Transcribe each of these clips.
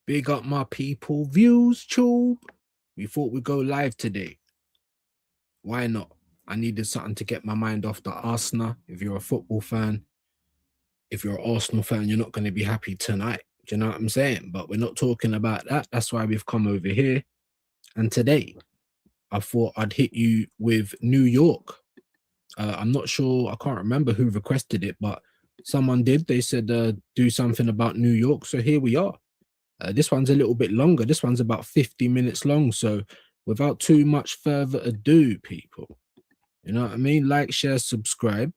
Big up my people. Views, tube. We thought we'd go live today. Why not? I needed something to get my mind off the Arsenal. If you're a football fan, if you're an Arsenal fan, you're not going to be happy tonight. Do you know what I'm saying? But we're not talking about that. That's why we've come over here. And today, I thought I'd hit you with New York. I'm not sure. I can't remember who requested it, but someone did. They said do something about New York. So here we are. This one's a little bit longer. This one's about 50 minutes long. So without too much further ado, people, you know what I mean? Like, share, subscribe,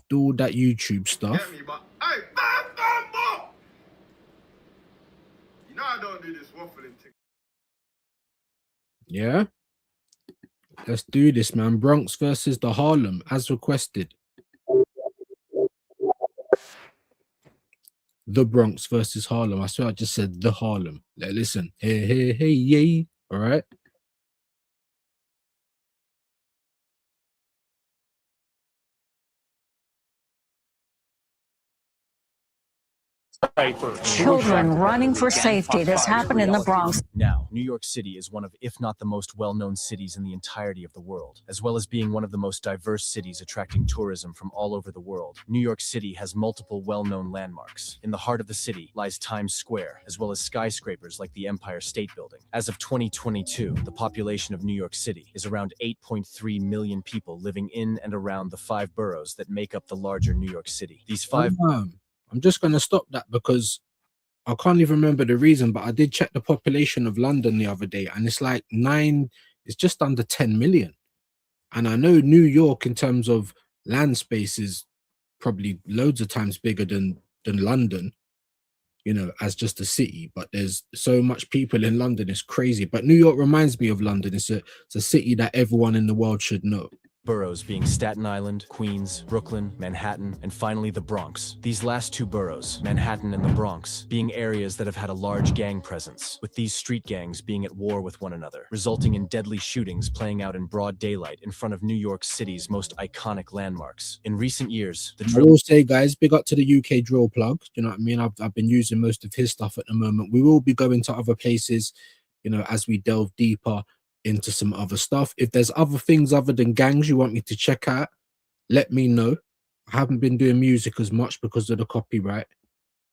do all that YouTube stuff. Get me, but hey, bam! You know I don't do this waffling thing. Yeah. Let's do this, man. Bronx versus the Harlem, as requested. The Bronx versus Harlem. I swear I just said the Harlem. Like, listen. Hey, yay. All right. Children running for safety. This happened in the Bronx. Now, New York City is one of, if not the most well-known cities in the entirety of the world, as well as being one of the most diverse cities attracting tourism from all over the world. New York City has multiple well-known landmarks. In the heart of the city lies Times Square, as well as skyscrapers like the Empire State Building. As of 2022, the population of New York City is around 8.3 million people living in and around the 5 boroughs that make up the larger New York City. These 5 I'm just going to stop that because I can't even remember the reason, but I did check the population of London the other day, and it's like it's just under 10 million. And I know New York, in terms of land space, is probably loads of times bigger than London, you know, as just a city. But there's so much people in London, it's crazy. But New York reminds me of London. It's a city that everyone in the world should know. Boroughs being Staten Island, Queens, Brooklyn, Manhattan, and finally the Bronx. These last 2 boroughs, Manhattan and the Bronx, being areas that have had a large gang presence, with these street gangs being at war with one another, resulting in deadly shootings playing out in broad daylight in front of New York City's most iconic landmarks. In recent years, the drill... I will say, guys, big up to the UK drill plug. You know what I mean? I've been using most of his stuff at the moment. We will be going to other places, you know, as we delve deeper into some other stuff. If there's other things other than gangs you want me to check out, let me know. I haven't been doing music as much because of the copyright,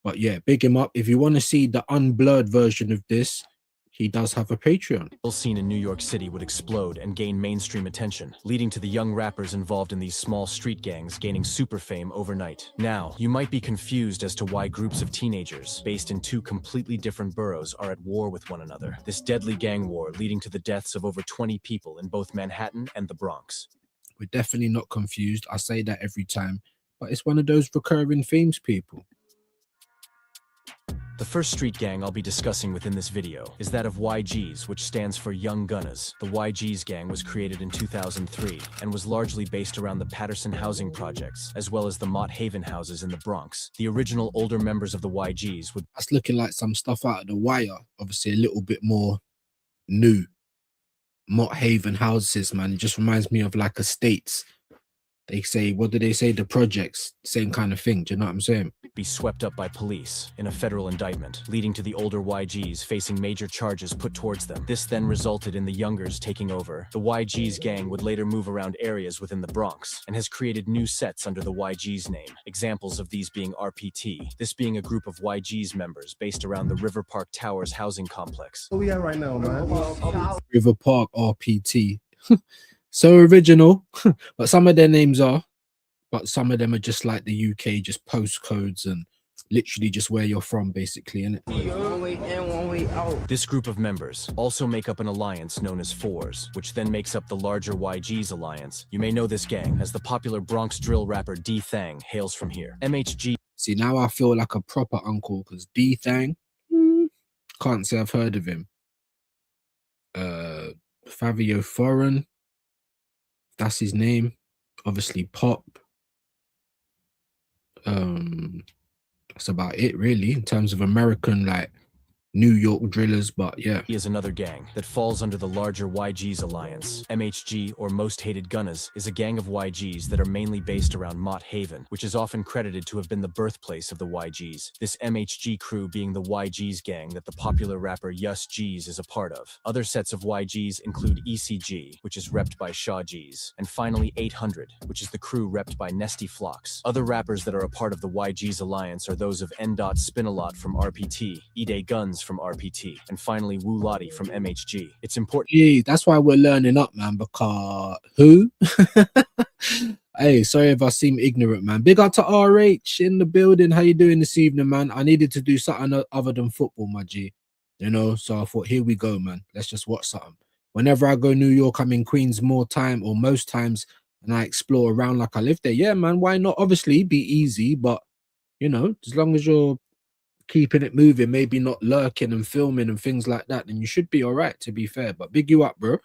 but yeah, big him up. If you want to see the unblurred version of this, he does have a Patreon. The scene in New York City would explode and gain mainstream attention, leading to the young rappers involved in these small street gangs gaining super fame overnight. Now, you might be confused as to why groups of teenagers, based in 2 completely different boroughs, are at war with one another. This deadly gang war leading to the deaths of over 20 people in both Manhattan and the Bronx. We're definitely not confused. I say that every time, but it's one of those recurring themes, people. The first street gang I'll be discussing within this video is that of YGs, which stands for Young Gunners. The YGs gang was created in 2003 and was largely based around the Patterson housing projects, as well as the Mott Haven houses in the Bronx. The original older members of the YGs would... That's looking like some stuff out of The Wire, obviously a little bit more new. Mott Haven houses, man, it just reminds me of like estates. They say, what do they say? The projects, same kind of thing. Do you know what I'm saying? Be swept up by police in a federal indictment, leading to the older YGs facing major charges put towards them. This then resulted in the youngers taking over. The YGs gang would later move around areas within the Bronx and has created new sets under the YGs name. Examples of these being RPT, this being a group of YGs members based around the River Park Towers housing complex. Where we at right now, man? River Park RPT. So original, but some of their names are, but some of them are just like the UK, just postcodes and literally just where you're from, basically, innit? One way in, one way out. This group of members also make up an alliance known as Fours, which then makes up the larger YG's alliance. You may know this gang as the popular Bronx drill rapper D-Thang hails from here. MHG. See, now I feel like a proper uncle because D-Thang, can't say I've heard of him. Fabio Foreign, that's his name. Obviously Pop. That's about it really in terms of American like New York drillers, but yeah. Is another gang that falls under the larger YG's alliance. MHG, or Most Hated Gunners, is a gang of YGs that are mainly based around Mott Haven, which is often credited to have been the birthplace of the YGs. This MHG crew being the YG's gang that the popular rapper Yus G's is a part of. Other sets of YGs include ECG, which is repped by Shaw G's, and finally 800, which is the crew repped by Nesty Flocks. Other rappers that are a part of the YG's alliance are those of N. Spinalot from RPT, Ede Guns from RPT, and finally Wu Lottie from MHG. It's important. Yeah, that's why we're learning up, man, because who? Hey, sorry if I seem ignorant, man. Big up to RH in the building. How you doing this evening, man? I needed to do something other than football, my G. You know, so I thought, here we go, man. Let's just watch something. Whenever I go New York, I'm in Queens more time or most times, and I explore around like I live there. Yeah, man, why not? Obviously, be easy, but, you know, as long as you're keeping it moving, maybe not lurking and filming and things like that, then you should be all right, to be fair. But big you up, bro.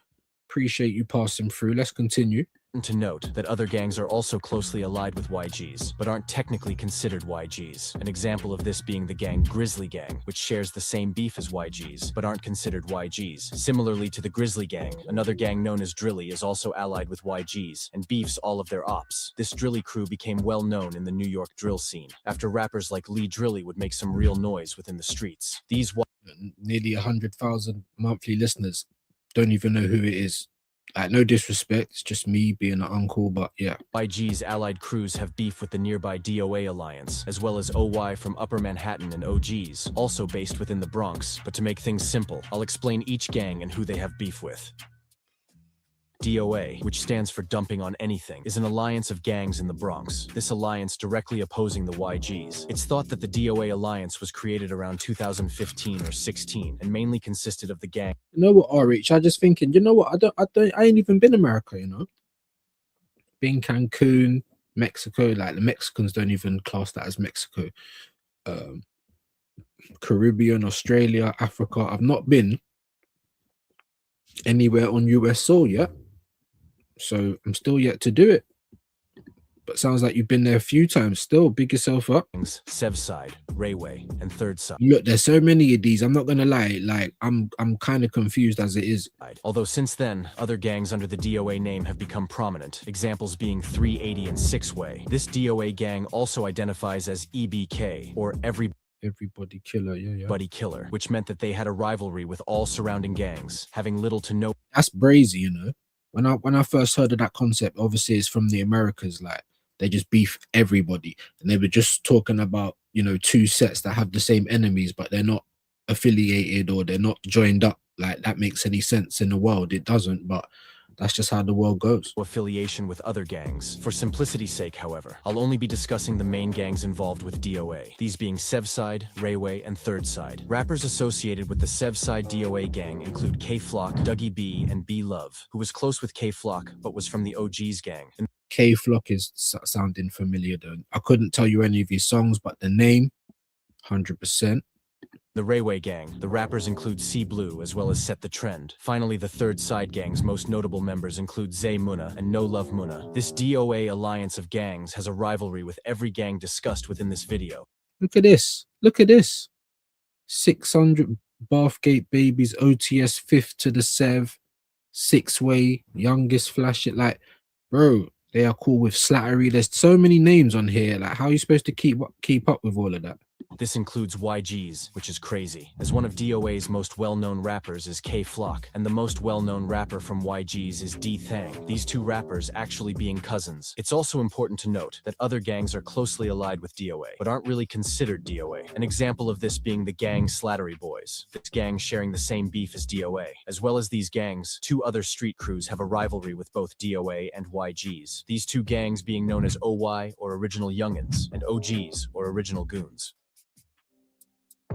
Appreciate you passing through. Let's continue. To note that other gangs are also closely allied with YGs, but aren't technically considered YGs. An example of this being the gang Grizzly Gang, which shares the same beef as YGs, but aren't considered YGs. Similarly to the Grizzly Gang, another gang known as Drilly is also allied with YGs, and beefs all of their ops. This Drilly crew became well known in the New York drill scene, after rappers like Lee Drilly would make some real noise within the streets. These nearly 100,000 monthly listeners don't even know who it is. No disrespect, it's just me being an uncle, but yeah. YG's allied crews have beef with the nearby DOA alliance, as well as OY from Upper Manhattan and OGs, also based within the Bronx. But to make things simple, I'll explain each gang and who they have beef with. DOA, which stands for Dumping on Anything, is an alliance of gangs in the Bronx. This alliance directly opposing the YGs. It's thought that the DOA alliance was created around 2015 or 16 and mainly consisted of the gang. You know what, RH? I just thinking, you know what? I ain't even been America, you know. Been Cancun, Mexico. Like the Mexicans don't even class that as Mexico. Caribbean, Australia, Africa. I've not been anywhere on US soil yet. So I'm still yet to do it. But sounds like you've been there a few times still. Big yourself up. Sev Side, Rayway, and Third Side. Look, there's so many of these. I'm not gonna lie. Like I'm kind of confused as it is. Although since then, other gangs under the DOA name have become prominent. Examples being 380 and Six Way. This DOA gang also identifies as EBK, or Everybody Killer, Buddy Killer, which meant that they had a rivalry with all surrounding gangs, having little to no. That's brazy, you know. When I first heard of that concept, obviously it's from the Americas, like they just beef everybody, and they were just talking about, you know, two sets that have the same enemies, but they're not affiliated or they're not joined up. Like that makes any sense in the world? It doesn't, but that's just how the world goes. Affiliation with other gangs. For simplicity's sake, however, I'll only be discussing the main gangs involved with DOA, these being Sevside, Rayway, and Third Side. Rappers associated with the Sevside DOA gang include K-Flock, Dougie B, and B-Love, who was close with K-Flock, but was from the OG's gang. And K-Flock is sounding familiar though. I couldn't tell you any of his songs, but the name, 100%. The Rayway gang, the rappers include C Blue as well as Set the Trend. Finally, the Third Side gang's most notable members include Zay Muna and No Love Muna. This DOA alliance of gangs has a rivalry with every gang discussed within this video. Look at this. Look at this. 600 Bathgate Babies, OTS 5th to the Sev, Six Way, Youngest Flash It. Like, bro, they are cool with Slattery. There's so many names on here. Like, how are you supposed to keep up with all of that? This includes YGs, which is crazy, as one of DOA's most well-known rappers is K-Flock, and the most well-known rapper from YGs is D-Thang, these two rappers actually being cousins. It's also important to note that other gangs are closely allied with DOA, but aren't really considered DOA. An example of this being the gang Slattery Boys, this gang sharing the same beef as DOA. As well as these gangs, two other street crews have a rivalry with both DOA and YGs, these two gangs being known as OY, or Original Youngins, and OGs, or Original Goons.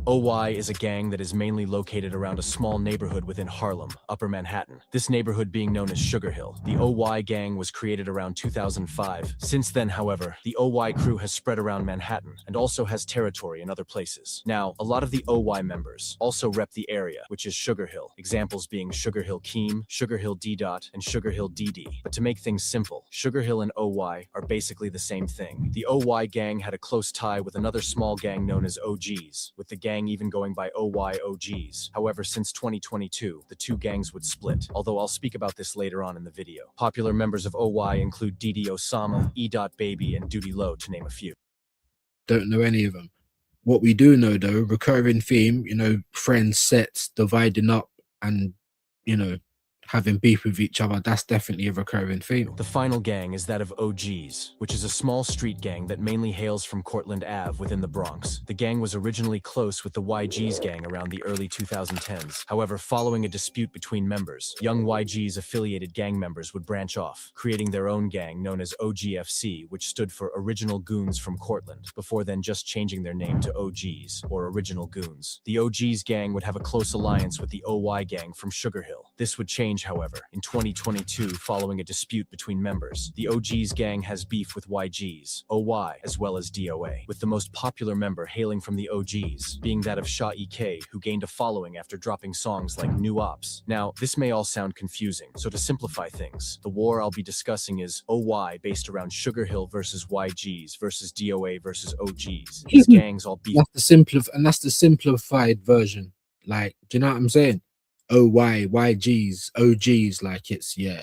OY is a gang that is mainly located around a small neighborhood within Harlem, Upper Manhattan. This neighborhood being known as Sugar Hill. The OY gang was created around 2005. Since then, however, the OY crew has spread around Manhattan and also has territory in other places. Now, a lot of the OY members also rep the area, which is Sugar Hill. Examples being Sugar Hill Keem, Sugar Hill D. and Sugar Hill DD. But to make things simple, Sugar Hill and OY are basically the same thing. The OY gang had a close tie with another small gang known as OGs, with the gang gang even going by OYOGs. However, since 2022, the two gangs would split, although I'll speak about this later on in the video. Popular members of OY include Didi Osama, E.Baby, and Duty Low, to name a few. Don't know any of them. What we do know, though, recurring theme, you know, friends, sets, dividing up and, you know, having beef with each other, that's definitely a recurring theme. The final gang is that of OGs, which is a small street gang that mainly hails from Cortlandt Ave within the Bronx. The gang was originally close with the YGs gang around the early 2010s. However, following a dispute between members, young YGs affiliated gang members would branch off, creating their own gang known as OGFC, which stood for Original Goons from Cortlandt, before then just changing their name to OGs, or Original Goons. The OGs gang would have a close alliance with the OY gang from Sugar Hill. This would change, however, in 2022 following a dispute between members. The OGs gang has beef with YGs, OY, as well as DOA, with the most popular member hailing from the OGs, being that of Shah EK, who gained a following after dropping songs like New Ops. Now, this may all sound confusing, so to simplify things, the war I'll be discussing is OY based around Sugar Hill versus YGs versus DOA versus OGs. These gangs all beef. That's the simplified version. Like, do you know what I'm saying? OY, YGs, OGs, like it's, yeah.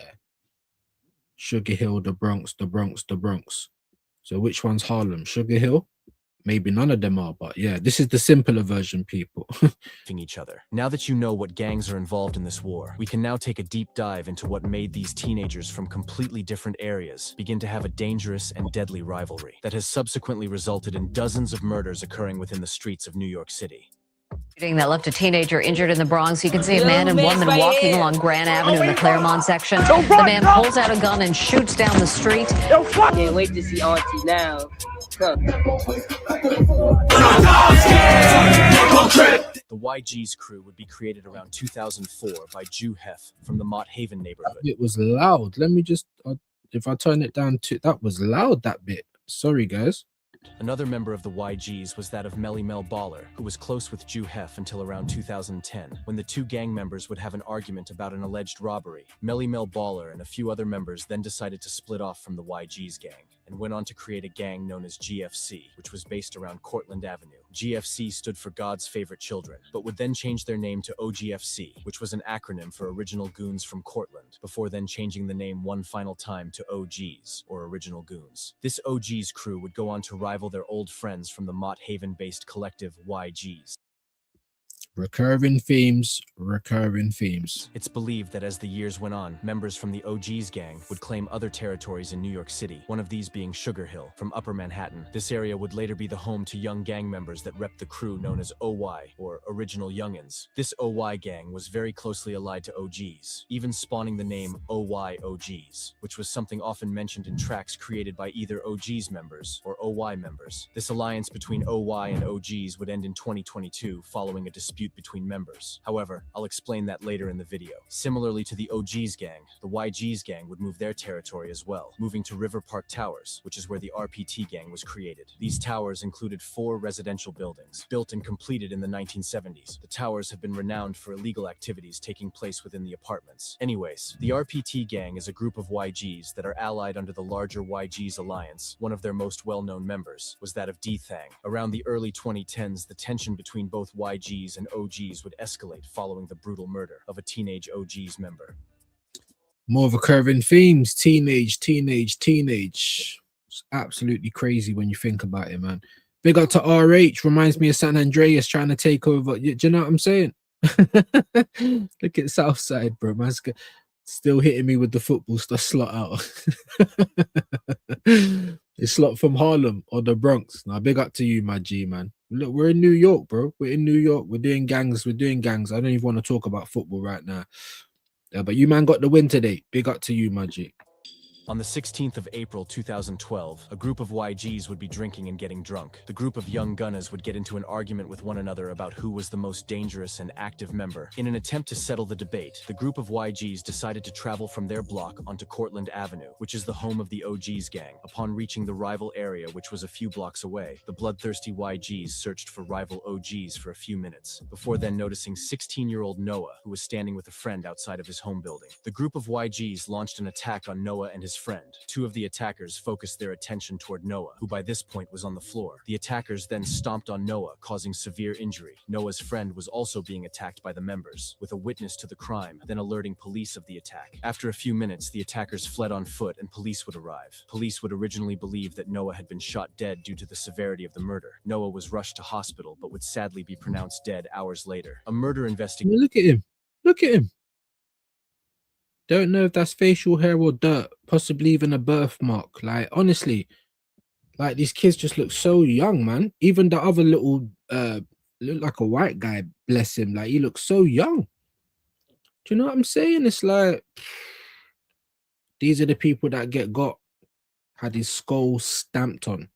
Sugar Hill, the Bronx, the Bronx, the Bronx. So which one's Harlem? Sugar Hill? Maybe none of them are, but yeah, this is the simpler version, people. Each other. Now that you know what gangs are involved in this war, we can now take a deep dive into what made these teenagers from completely different areas begin to have a dangerous and deadly rivalry that has subsequently resulted in dozens of murders occurring within the streets of New York City. Shooting that left a teenager injured in the Bronx. You can see a man and woman walking along Grand Avenue in the Claremont section. The man pulls out a gun and shoots down the street. Can't wait to see Auntie now. Cook. The YG's crew would be created around 2004 by Jew Hef from the Mott Haven neighborhood. It was loud. Let me just, if I turn it down to, that was loud, that bit. Sorry, guys. Another member of the YGs was that of Melly Mel Baller, who was close with Jew Hef until around 2010, when the two gang members would have an argument about an alleged robbery. Melly Mel Baller and a few other members then decided to split off from the YGs gang, and went on to create a gang known as GFC, which was based around Cortlandt Avenue. GFC stood for God's Favorite Children, but would then change their name to OGFC, which was an acronym for Original Goons from Cortlandt, before then changing the name one final time to OGs, or Original Goons. This OGs crew would go on to rival their old friends from the Mott Haven-based collective YGs. Recurring themes, recurring themes. It's believed that as the years went on, members from the OGs gang would claim other territories in New York City, one of these being Sugar Hill, from Upper Manhattan. This area would later be the home to young gang members that rep the crew known as OY, or Original Youngins. This OY gang was very closely allied to OGs, even spawning the name OY OGs, which was something often mentioned in tracks created by either OGs members or OY members. This alliance between OY and OGs would end in 2022 following a dispute between members. However, I'll explain that later in the video. Similarly to the OGs gang, the YGs gang would move their territory as well, moving to River Park Towers, which is where the RPT gang was created. These towers included 4 residential buildings, built and completed in the 1970s. The towers have been renowned for illegal activities taking place within the apartments. Anyways, the RPT gang is a group of YGs that are allied under the larger YGs alliance. One of their most well-known members was that of D-Thang. Around the early 2010s, the tension between both YGs and OGs would escalate following the brutal murder of a teenage OGs member. More recurring themes, teenage. It's absolutely crazy when you think about it, man. Big up to RH, reminds me of San Andreas trying to take over. Do you know what I'm saying? Look at Southside, bro. Man's still hitting me with the football stuff slot out. It's slot from Harlem or the Bronx. Now, big up to you, my G, man. Look, we're in New York, bro. We're in New York. We're doing gangs. I don't even want to talk about football right now. But you, man, got the win today. Big up to you, my G. On the 16th of April 2012, a group of YGs would be drinking and getting drunk. The group of young gunners would get into an argument with one another about who was the most dangerous and active member. In an attempt to settle the debate, the group of YGs decided to travel from their block onto Cortlandt Avenue, which is the home of the OGs gang. Upon reaching the rival area, which was a few blocks away, the bloodthirsty YGs searched for rival OGs for a few minutes, before then noticing 16-year-old Noah, who was standing with a friend outside of his home building. The group of YGs launched an attack on Noah and his his friend. Two of the attackers focused their attention toward Noah, who by this point was on the floor. The attackers then stomped on Noah, causing severe injury. Noah's friend was also being attacked by the members, with a witness to the crime, then alerting police of the attack. After a few minutes, the attackers fled on foot and police would arrive. Police would originally believe that Noah had been shot dead due to the severity of the murder. Noah was rushed to hospital, but would sadly be pronounced dead hours later. A murder investigation. Look at him. Look at him. Don't know if that's facial hair or dirt, possibly even a birthmark. Like, honestly, like these kids just look so young, man. Even the other little look like a white guy, bless him. Like, he looks so young. Do you know what I'm saying? It's like these are the people that get got, had his skull stamped on.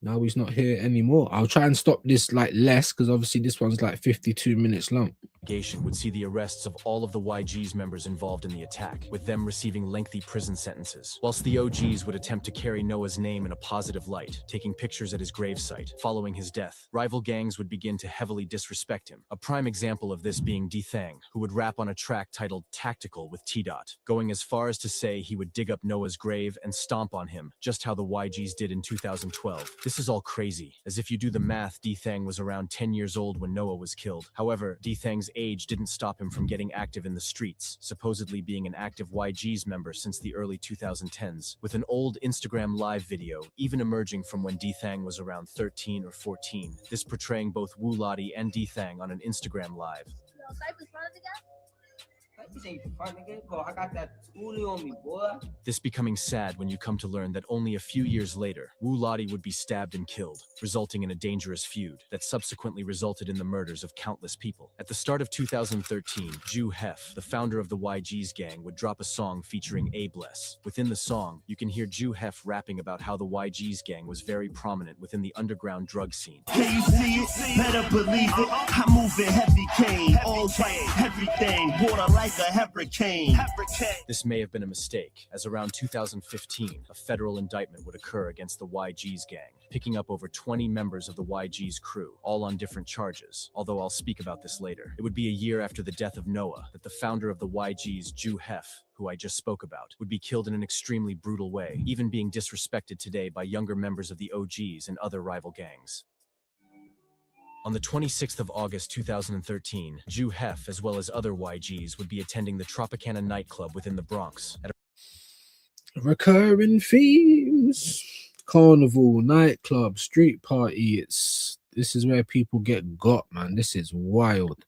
Now he's not here anymore. I'll try and stop this like less because obviously this one's like 52 minutes long. Would see the arrests of all of the YG's members involved in the attack, with them receiving lengthy prison sentences, whilst the OGs would attempt to carry Noah's name in a positive light, taking pictures at his gravesite. Following his death, rival gangs would begin to heavily disrespect him. A prime example of this being D-Thang, who would rap on a track titled Tactical with T-Dot, going as far as to say he would dig up Noah's grave and stomp on him, just how the YGs did in 2012. This is all crazy, as if you do the math, D-Thang was around 10 years old when Noah was killed. However, D-Thang's age didn't stop him from getting active in the streets, supposedly being an active YG's member since the early 2010s, with an old Instagram live video even emerging from when D-Thang was around 13 or 14, this portraying both Wu Lottie and D-Thang on an Instagram live. This becoming sad when you come to learn that only a few years later, Wu Lottie would be stabbed and killed, resulting in a dangerous feud that subsequently resulted in the murders of countless people. At the start of 2013, Ju Hef, the founder of the YG's gang, would drop a song featuring A-Bless. Within the song, you can hear Ju Hef rapping about how the YG's gang was very prominent within the underground drug scene. Can you see it? Better believe it. I'm moving heavy cane, all white, everything, water like a hurricane. This may have been a mistake, as around 2015, a federal indictment would occur against the YG's gang, picking up over 20 members of the YG's crew, all on different charges, although I'll speak about this later. It would be a year after the death of Noah that the founder of the YG's, Ju Hef, who I just spoke about, would be killed in an extremely brutal way, even being disrespected today by younger members of the OGs and other rival gangs. On the 26th of August 2013, Ju Hef, as well as other YGs, would be attending the Tropicana nightclub within the Bronx. Recurring themes. Carnival, nightclub, street party. This is where people get got, man. This is wild.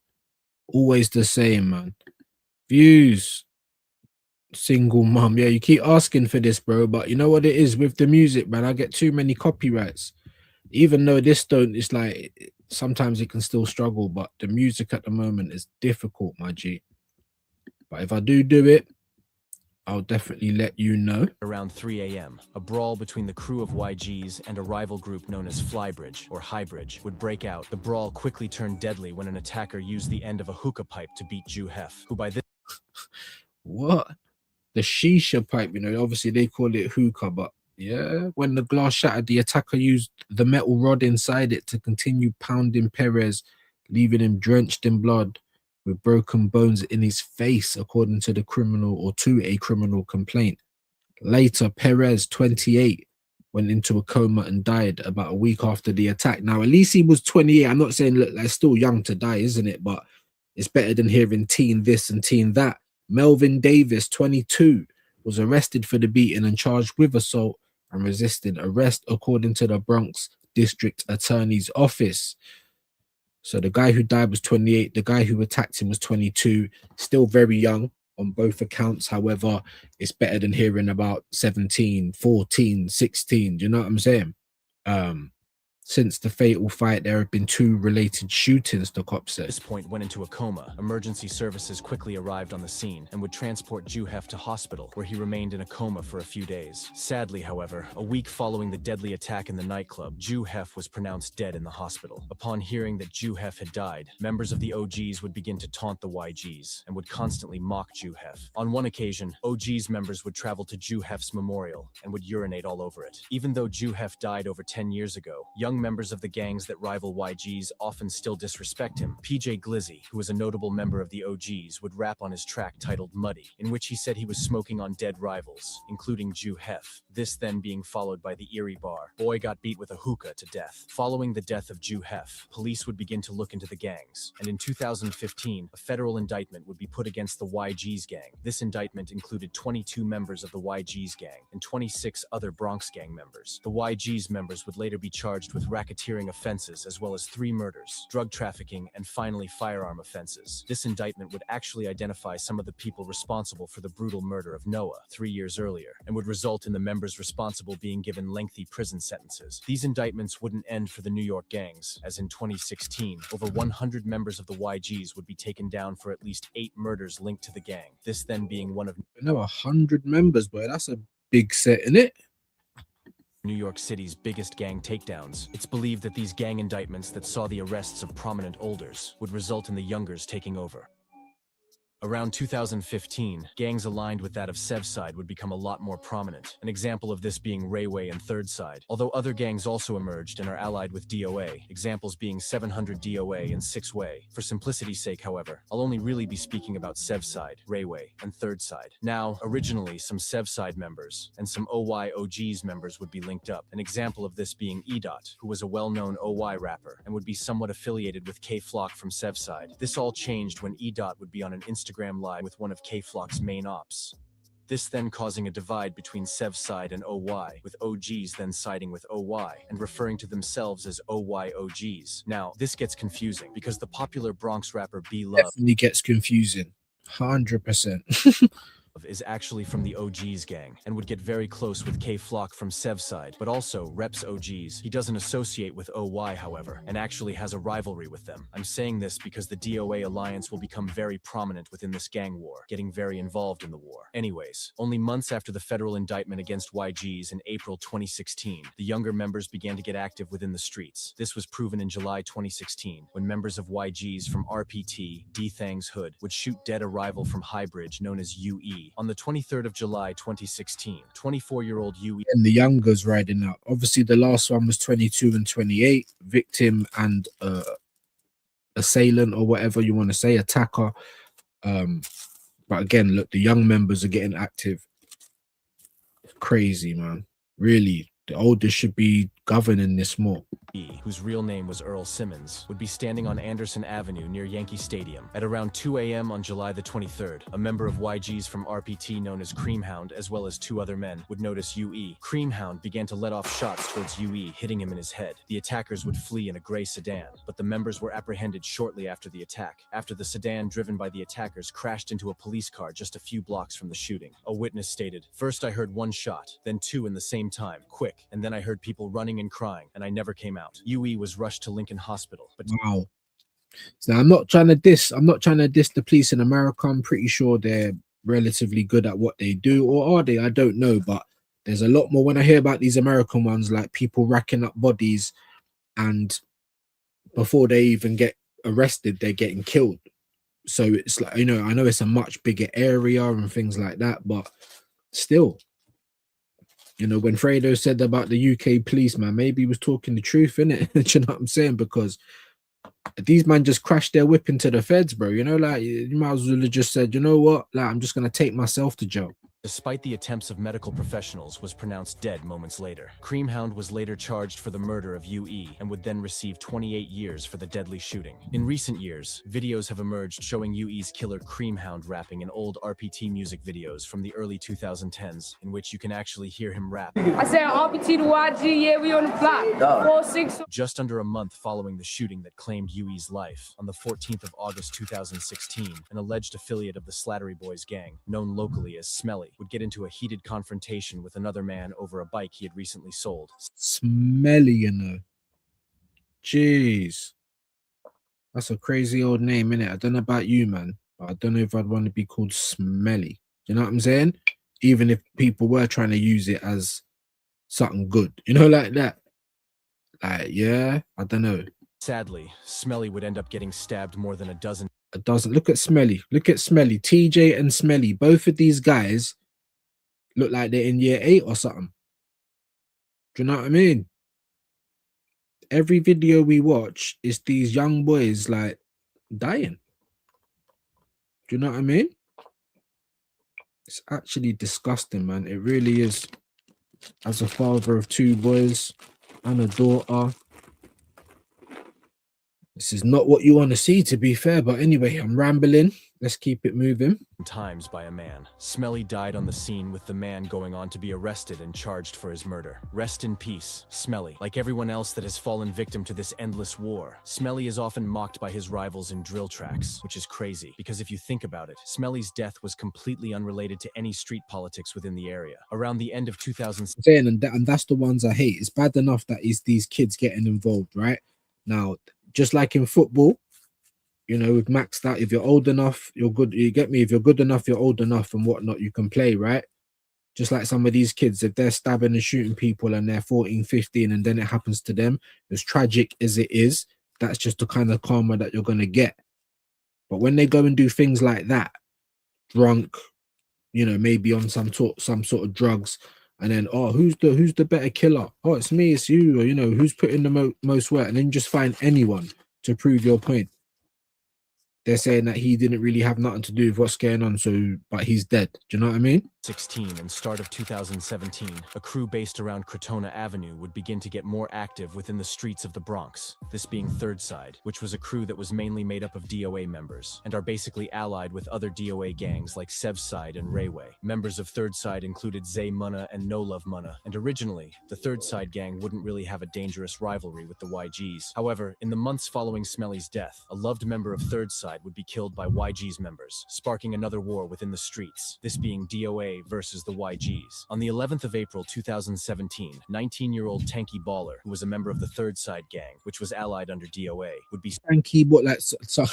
Always the same, man. Views. Single mum. Yeah, you keep asking for this, bro. But you know what it is with the music, man? I get too many copyrights. Even though this don't, it's like sometimes it can still struggle, but the music at the moment is difficult, my G. But if I do it, I'll definitely let you know. Around 3 a.m., a brawl between the crew of YGs and a rival group known as Flybridge, or Highbridge, would break out. The brawl quickly turned deadly when an attacker used the end of a hookah pipe to beat Ju Hef, who by this... What? The shisha pipe, you know, obviously they call it hookah, but yeah, when the glass shattered, the attacker used the metal rod inside it to continue pounding Perez, leaving him drenched in blood with broken bones in his face, according to the criminal or to a criminal complaint. Later, Perez, 28, went into a coma and died about a week after the attack. Now, at least he was 28. I'm not saying, look, that's still young to die, isn't it? But it's better than hearing teen this and teen that. Melvin Davis, 22, was arrested for the beating and charged with assault and resisting arrest, according to the Bronx District Attorney's Office. So the guy who died was 28. The guy who attacked him was 22. Still very young on both accounts. However, it's better than hearing about 17, 14, 16. Do you know what I'm saying? Since the fatal fight, there have been 2 related shootings, the cops said. At this point went into a coma. Emergency services quickly arrived on the scene and would transport Ju Hef to hospital, where he remained in a coma for a few days. Sadly, however, a week following the deadly attack in the nightclub, Ju Hef was pronounced dead in the hospital. Upon hearing that Ju Hef had died, members of the OGs would begin to taunt the YGs and would constantly mock Ju Hef. On one occasion, OGs members would travel to Ju Hef's memorial and would urinate all over it. Even though Ju Hef died over 10 years ago, young young members of the gangs that rival YG's often still disrespect him. PJ Glizzy, who was a notable member of the OGs, would rap on his track titled Muddy, in which he said he was smoking on dead rivals, including Jew Hef. This then being followed by the Erie bar. Boy got beat with a hookah to death. Following the death of Jew Hef, police would begin to look into the gangs, and in 2015, a federal indictment would be put against the YG's gang. This indictment included 22 members of the YG's gang and 26 other Bronx gang members. The YG's members would later be charged with racketeering offenses as well as 3 murders, drug trafficking, and finally firearm offenses. This indictment would actually identify some of the people responsible for the brutal murder of Noah 3 years earlier, and would result in the members responsible being given lengthy prison sentences. These indictments wouldn't end for the New York gangs, as in 2016, over 100 members of the YGs would be taken down for at least 8 murders linked to the gang. This then being one of No, 100 members, boy. That's a big set, innit? New York City's biggest gang takedowns. It's believed that these gang indictments that saw the arrests of prominent olders would result in the youngers taking over. Around 2015, gangs aligned with that of Sevside would become a lot more prominent, an example of this being Rayway and Third Side, although other gangs also emerged and are allied with DOA, examples being 700 DOA and 6 Way. For simplicity's sake, however, I'll only really be speaking about Sevside, Rayway, and Third Side. Now, originally, some Sevside members and some OYOG's members would be linked up, an example of this being E-Dot, who was a well-known OY rapper and would be somewhat affiliated with K-Flock from Sevside. This all changed when E-Dot would be on an Instagram Live with one of K-Flock's main ops. This then causing a divide between Sevside and OY, with OGs then siding with OY and referring to themselves as OYOGs. Now, this gets confusing because the popular Bronx rapper B-Love Definitely gets confusing. 100%. is actually from the OG's gang and would get very close with K-Flock from Sevside, but also reps OGs. He doesn't associate with OY, however, and actually has a rivalry with them. I'm saying this because the DOA alliance will become very prominent within this gang war, getting very involved in the war. Anyways, only months after the federal indictment against YGs in April 2016, the younger members began to get active within the streets. This was proven in July 2016, when members of YGs from RPT, D-Thang's Hood, would shoot dead a rival from Highbridge known as UE. On the 23rd of July 2016, 24-year-old UE And the youngers riding out. Obviously, the last one was 22 and 28. Victim and assailant, or whatever you want to say, attacker. But again, look, the young members are getting active. Crazy, man. Really, the oldest should be governing this more. whose real name was Earl Simmons, would be standing on Anderson Avenue near Yankee Stadium. At around 2 a.m. on July the 23rd, a member of YG's from RPT known as Creamhound, as well as 2 other men, would notice UE. Creamhound began to let off shots towards UE, hitting him in his head. The attackers would flee in a gray sedan, but the members were apprehended shortly after the attack, after the sedan driven by the attackers crashed into a police car just a few blocks from the shooting. A witness stated, "First I heard 1 shot, then 2 in the same time, quick, and then I heard people running and crying, and I never came out." UE was rushed to Lincoln Hospital, but Wow. So I'm not trying to diss the police in America. I'm pretty sure they're relatively good at what they do, or are they? I don't know, but there's a lot more when I hear about these American ones, like people racking up bodies, and before they even get arrested, they're getting killed. So it's like, I know it's a much bigger area and things like that, but still, when Fredo said about the UK police, man, maybe he was talking the truth, innit? Do you know what I'm saying? Because these men just crashed their whip into the feds, bro. Like, you might as well have just said, you know what? Like, I'm just going to take myself to jail. despite the attempts of medical professionals, was pronounced dead moments later. Creamhound was later charged for the murder of UE and would then receive 28 years for the deadly shooting. In recent years, videos have emerged showing UE's killer Creamhound rapping in old RPT music videos from the early 2010s, in which you can actually hear him rap. I said RPT to YG, yeah, we on the block. 4-6. Just under a month following the shooting that claimed UE's life, on the 14th of August 2016, an alleged affiliate of the Slattery Boys gang, known locally as Smelly, would get into a heated confrontation with another man over a bike he had recently sold. Smelly, Jeez. That's a crazy old name, innit? I don't know about you, man, but I don't know if I'd want to be called Smelly. You know what I'm saying? Even if people were trying to use it as something good, like that. Like, yeah, I don't know. Sadly, Smelly would end up getting stabbed more than a dozen. Look at Smelly. TJ and Smelly. Both of these guys look like they're in year 8 or something. Do you know what I mean? every video we watch is these young boys like dying. Do you know what I mean? It's actually disgusting, man. It really is. As a father of 2 boys and a daughter, this is not what you want to see, to be fair. But anyway, I'm rambling. Let's keep it moving. Times by a man. Smelly died on the scene, with the man going on to be arrested and charged for his murder. Rest in peace, Smelly. Like everyone else that has fallen victim to this endless war, Smelly is often mocked by his rivals in drill tracks, which is crazy, because if you think about it, Smelly's death was completely unrelated to any street politics within the area. Around the end of 2000, and that's the ones I hate. It's bad enough that is these kids getting involved, right? Now, just like in football, you know, with maxed out, if you're old enough, you're good. You get me? If you're good enough, you're old enough and whatnot, you can play, right? Just like some of these kids, if they're stabbing and shooting people and they're 14, 15, and then it happens to them, as tragic as it is, that's just the kind of karma that you're going to get. But when they go and do things like that, drunk, you know, maybe on some sort of drugs, and then, oh, who's the better killer? Oh, it's me, it's you. Or, you know, who's putting the most work? And then just find anyone to prove your point. They're saying that he didn't really have nothing to do with what's going on, so, but he's dead. Do you know what I mean? 2016 and start of 2017, a crew based around Crotona Avenue would begin to get more active within the streets of the Bronx, this being Third Side, which was a crew that was mainly made up of DOA members, and are basically allied with other DOA gangs like Sev Side and Rayway. Members of Third Side included Zay Munna and No Love Munna, and originally, the Third Side gang wouldn't really have a dangerous rivalry with the YGs. However, in the months following Smelly's death, a loved member of Third Side would be killed by YG's members, sparking another war within the streets, this being DOA versus the YGs. On the 11th of April 2017, 19-year-old Tanky Baller, who was a member of the Third Side gang, which was allied under DOA, would be Tanky, but like, so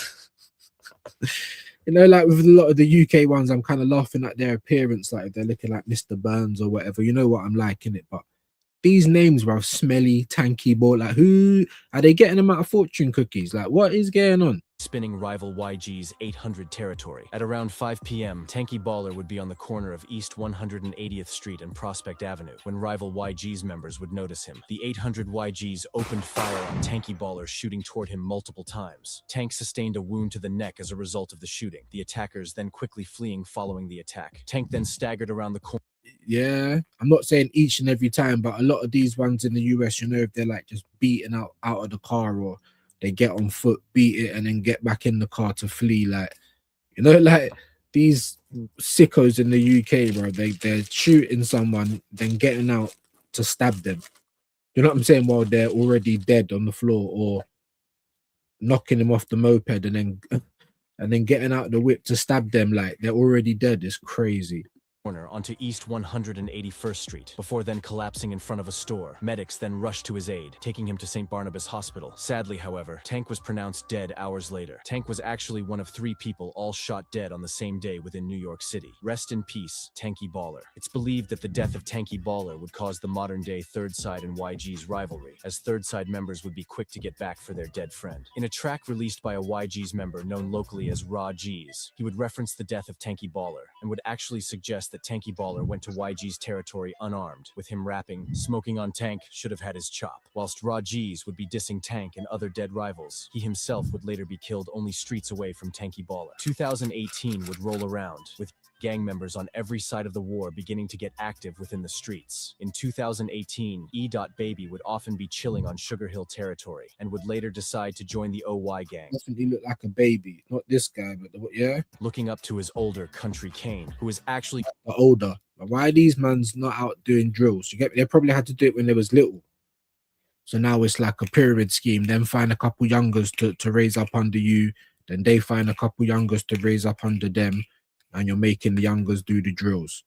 you know, like with a lot of the UK ones, I'm kind of laughing at their appearance, like they're looking like Mr. Burns or whatever. You know what I'm liking it, but these names, bro, Smelly, Tanky Ball, like who are they getting them out of fortune cookies? Like, what is going on? spinning rival YG's 800 territory. At around 5 p.m., Tanky Baller would be on the corner of East 180th Street and Prospect Avenue when rival YG's members would notice him. The 800 YGs opened fire on Tanky Baller, shooting toward him multiple times. Tank sustained a wound to the neck as a result of the shooting, the attackers then quickly fleeing following the attack. Tank then staggered around the corner. Yeah, I'm not saying each and every time, but a lot of these ones in the US, you know, if they're like just beaten out of the car, or they get on foot, beat it, and then get back in the car to flee, like, you know, like these sickos in the UK, bro, they're shooting someone, then getting out to stab them. You know what I'm saying? While they're already dead on the floor, or knocking them off the moped and then getting out the whip to stab them like they're already dead. It's crazy. Onto East 181st Street, before then collapsing in front of a store. Medics then rushed to his aid, taking him to St. Barnabas Hospital. Sadly, however, Tank was pronounced dead hours later. Tank was actually one of 3 people all shot dead on the same day within New York City. Rest in peace, Tanky Baller. It's believed that the death of Tanky Baller would cause the modern-day Third Side and YG's rivalry, as Third Side members would be quick to get back for their dead friend. In a track released by a YG's member known locally as Raw G's, he would reference the death of Tanky Baller, and would actually suggest that Tanky Baller went to YG's territory unarmed, with him rapping, "Smoking on Tank should have had his chop." Whilst Raw G's would be dissing Tank and other dead rivals, he himself would later be killed only streets away from Tanky Baller. 2018 would roll around, with gang members on every side of the war beginning to get active within the streets. In 2018, E.Baby would often be chilling on Sugar Hill territory, and would later decide to join the OY gang. Definitely look like a baby. Not this guy, but yeah. Looking up to his older Country Kane, who was actually older. Why are these mans not out doing drills? You get me? They probably had to do it when they was little. So now it's like a pyramid scheme. Then find a couple youngers to raise up under you. Then they find a couple youngers to raise up under them. And you're making the youngers do the drills.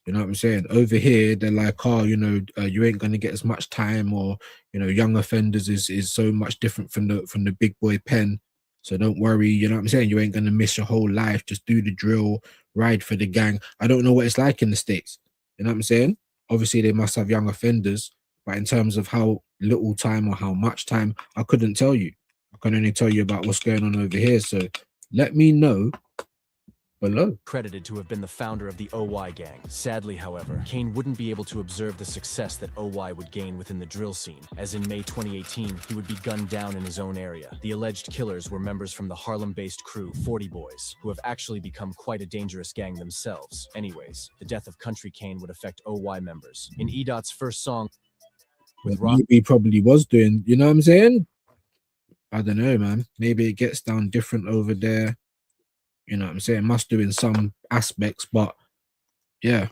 You know what I'm saying? Over here, they're like, oh, you know, you ain't gonna get as much time, or, you know, young offenders is so much different from the big boy pen. So don't worry, you know what I'm saying? You ain't gonna miss your whole life. Just do the drill, ride for the gang. I don't know what it's like in the States. You know what I'm saying? Obviously, they must have young offenders, but in terms of how little time or how much time, I couldn't tell you. I can only tell you about what's going on over here. So let me know below. Credited to have been the founder of the OY gang. Sadly, however, Kane wouldn't be able to observe the success that OY would gain within the drill scene, as in May 2018, he would be gunned down in his own area. The alleged killers were members from the Harlem-based crew 40 Boys, who have actually become quite a dangerous gang themselves. Anyways, the death of Country Kane would affect OY members. In E-Dot's first song, with Maybe he probably was doing, you know what I'm saying? I don't know, man. Maybe it gets down different over there. You know what I'm saying? Must do in some aspects, but yeah,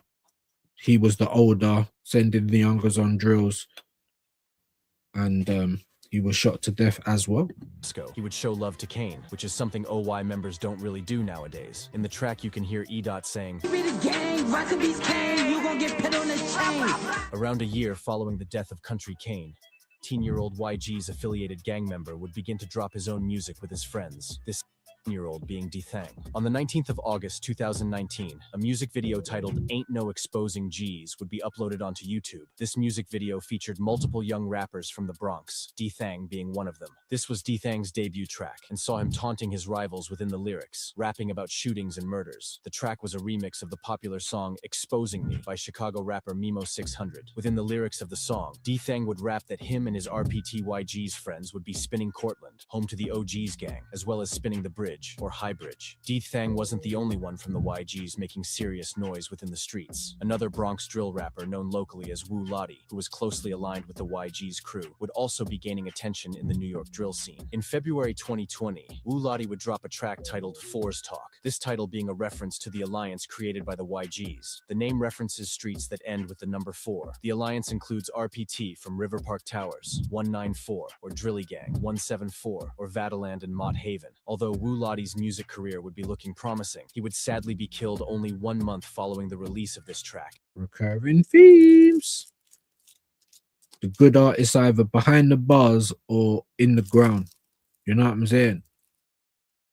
he was the older, sending the youngers on drills, and he was shot to death as well. he would show love to Kane, which is something OY members don't really do nowadays. In the track, you can hear E-Dot saying, around a year following the death of Country Kane, 18-year-old YG's affiliated gang member would begin to drop his own music with his friends. This year-old being D-Thang. On the 19th of August 2019, a music video titled Ain't No Exposing G's would be uploaded onto YouTube. This music video featured multiple young rappers from the Bronx, D-Thang being one of them. This was D-Thang's debut track, and saw him taunting his rivals within the lyrics, rapping about shootings and murders. The track was a remix of the popular song Exposing Me by Chicago rapper Mimo 600. Within the lyrics of the song, D-Thang would rap that him and his RPTYG's friends would be spinning Cortland, home to the OG's gang, as well as spinning the bridge, or High Bridge. D-Thang wasn't the only one from the YGs making serious noise within the streets. Another Bronx drill rapper known locally as Wu Lottie, who was closely aligned with the YG's crew, would also be gaining attention in the New York drill scene. In February 2020, Wu Lottie would drop a track titled Fours Talk, this title being a reference to the alliance created by the YGs. The name references streets that end with the number 4. The alliance includes RPT from River Park Towers, 194, or Drilly Gang, 174, or Vataland and Mott Haven. Although Wu Lottie's music career would be looking promising, he would sadly be killed only 1 month following the release of this track. Recurring themes. The good artists are either behind the bars or in the ground. You know what I'm saying?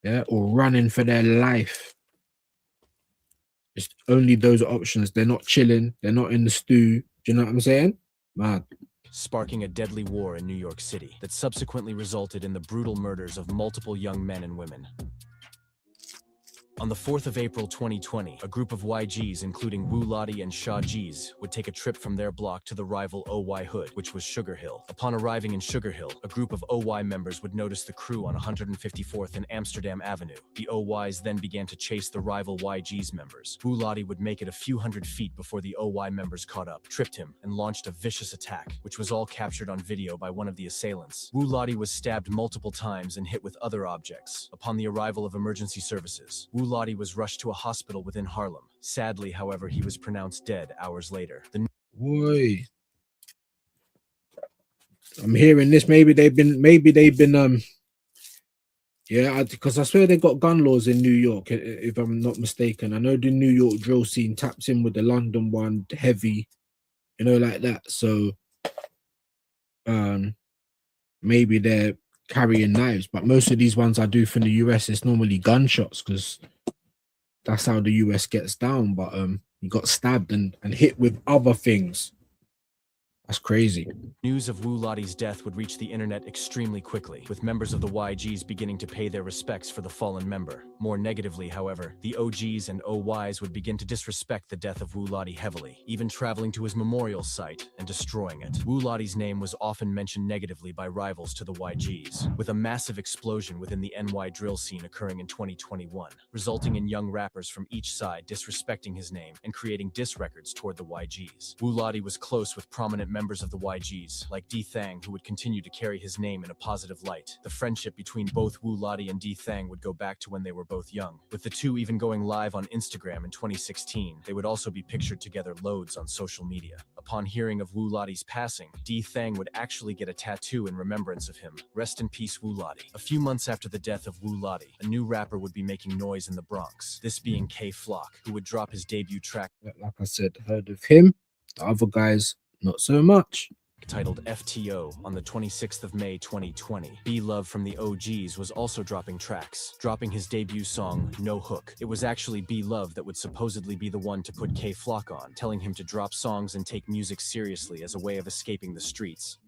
Yeah, or running for their life. It's only those options. They're not chilling. They're not in the stew. Do you know what I'm saying? Man. Sparking a deadly war in New York City that subsequently resulted in the brutal murders of multiple young men and women. On the 4th of April 2020, a group of YGs, including Wu Lottie and Shaw G's, would take a trip from their block to the rival OY hood, which was Sugar Hill. Upon arriving in Sugar Hill, a group of OY members would notice the crew on 154th and Amsterdam Avenue. The OYs then began to chase the rival YG's members. Wu Lottie would make it a few hundred feet before the OY members caught up, tripped him, and launched a vicious attack, which was all captured on video by one of the assailants. Wu Lottie was stabbed multiple times and hit with other objects. Upon the arrival of emergency services, Wu Lottie was rushed to a hospital within Harlem. Sadly, however, he was pronounced dead hours later. Boy, I'm hearing this. Maybe they've been yeah, because I swear they got gun laws in New York, if I'm not mistaken. I know the New York drill scene taps in with the London one heavy, you know, like that. So maybe they're carrying knives, but most of these ones I do from the US, it's normally gunshots, because that's how the US gets down. But he got stabbed and hit with other things. That's crazy. News of Wu Lottie's death would reach the internet extremely quickly, with members of the YGs beginning to pay their respects for the fallen member. More negatively, however, the OGs and OYs would begin to disrespect the death of Wu Lottie heavily, even traveling to his memorial site and destroying it. Wu Lottie's name was often mentioned negatively by rivals to the YGs, with a massive explosion within the NY drill scene occurring in 2021, resulting in young rappers from each side disrespecting his name and creating diss records toward the YGs. Wu Lottie was close with prominent members of the YGs, like D-Thang, who would continue to carry his name in a positive light. The friendship between both Wu Lottie and D-Thang would go back to when they were both young, with the two even going live on Instagram in 2016. They would also be pictured together loads on social media. Upon hearing of Wu Lottie's passing, D-Thang would actually get a tattoo in remembrance of him. Rest in peace, Wu Lottie. A few months after the death of Wu Lottie, a new rapper would be making noise in the Bronx, this being K-Flock, who would drop his debut track, like I said, heard of him. The other guys, not so much. Titled FTO on the 26th of May 2020. B Love from the OGs was also dropping tracks, dropping his debut song, No Hook. It was actually B Love that would supposedly be the one to put K-Flock on, telling him to drop songs and take music seriously as a way of escaping the streets.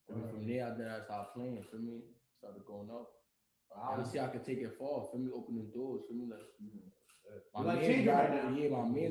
From there, then I started playing, for me. started going up. Obviously, I could take it far. For me, opening doors. For me, like. My man's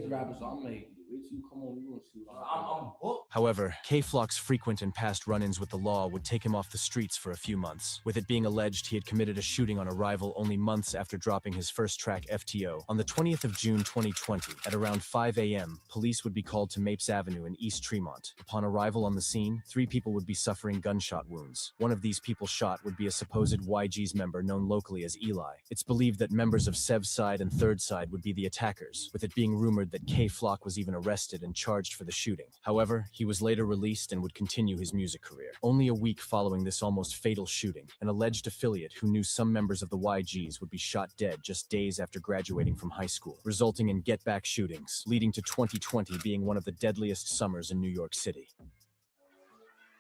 rapping, so I'm like, wait till you come on, you gonna see what I'm booked. However, K-Flock's frequent and past run-ins with the law would take him off the streets for a few months, with it being alleged he had committed a shooting on a rival only months after dropping his first track FTO. On the 20th of June 2020, at around 5 a.m., police would be called to Mapes Avenue in East Tremont. Upon arrival on the scene, 3 people would be suffering gunshot wounds. One of these people shot would be a supposed YG's member known locally as Eli. It's believed that members of Sev's side and Third Side would be the attackers, with it being rumored that K-Flock was even arrested and charged for the shooting. However, he was later released and would continue his music career. Only a week following this almost fatal shooting, an alleged affiliate who knew some members of the YGs would be shot dead just days after graduating from high school, resulting in get-back shootings, leading to 2020 being one of the deadliest summers in New York City.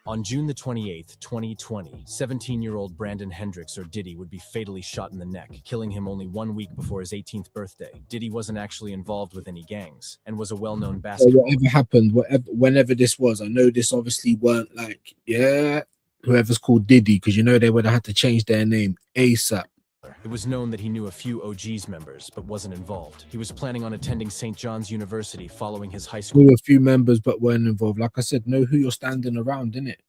On June the 28th, 2020, 17-year-old Brandon Hendricks, or Diddy, would be fatally shot in the neck, killing him only 1 week before his 18th birthday. Diddy wasn't actually involved with any gangs, and was a well-known basketball. Whatever happened, whenever this was, I know this obviously weren't like, whoever's called Diddy, because you know they would have had to change their name ASAP. It was known that he knew a few OG's members, but wasn't involved. He was planning on attending St. John's University following his high school. Knew a few members, but weren't involved. Like I said, know who you're standing around, innit?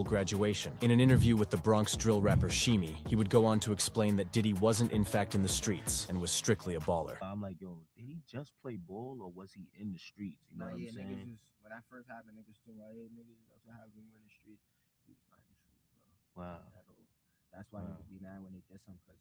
Graduation. In an interview with the Bronx drill rapper Shimi, he would go on to explain that Diddy wasn't in fact in the streets and was strictly a baller. I'm like, yo, did he just play ball or was he in the streets? You know what I'm saying? Niggas was, when that first happened, niggas still right here, niggas. That's what happened in the streets. He was not in the streets, bro. Wow. That's why niggas be mad when they did something, because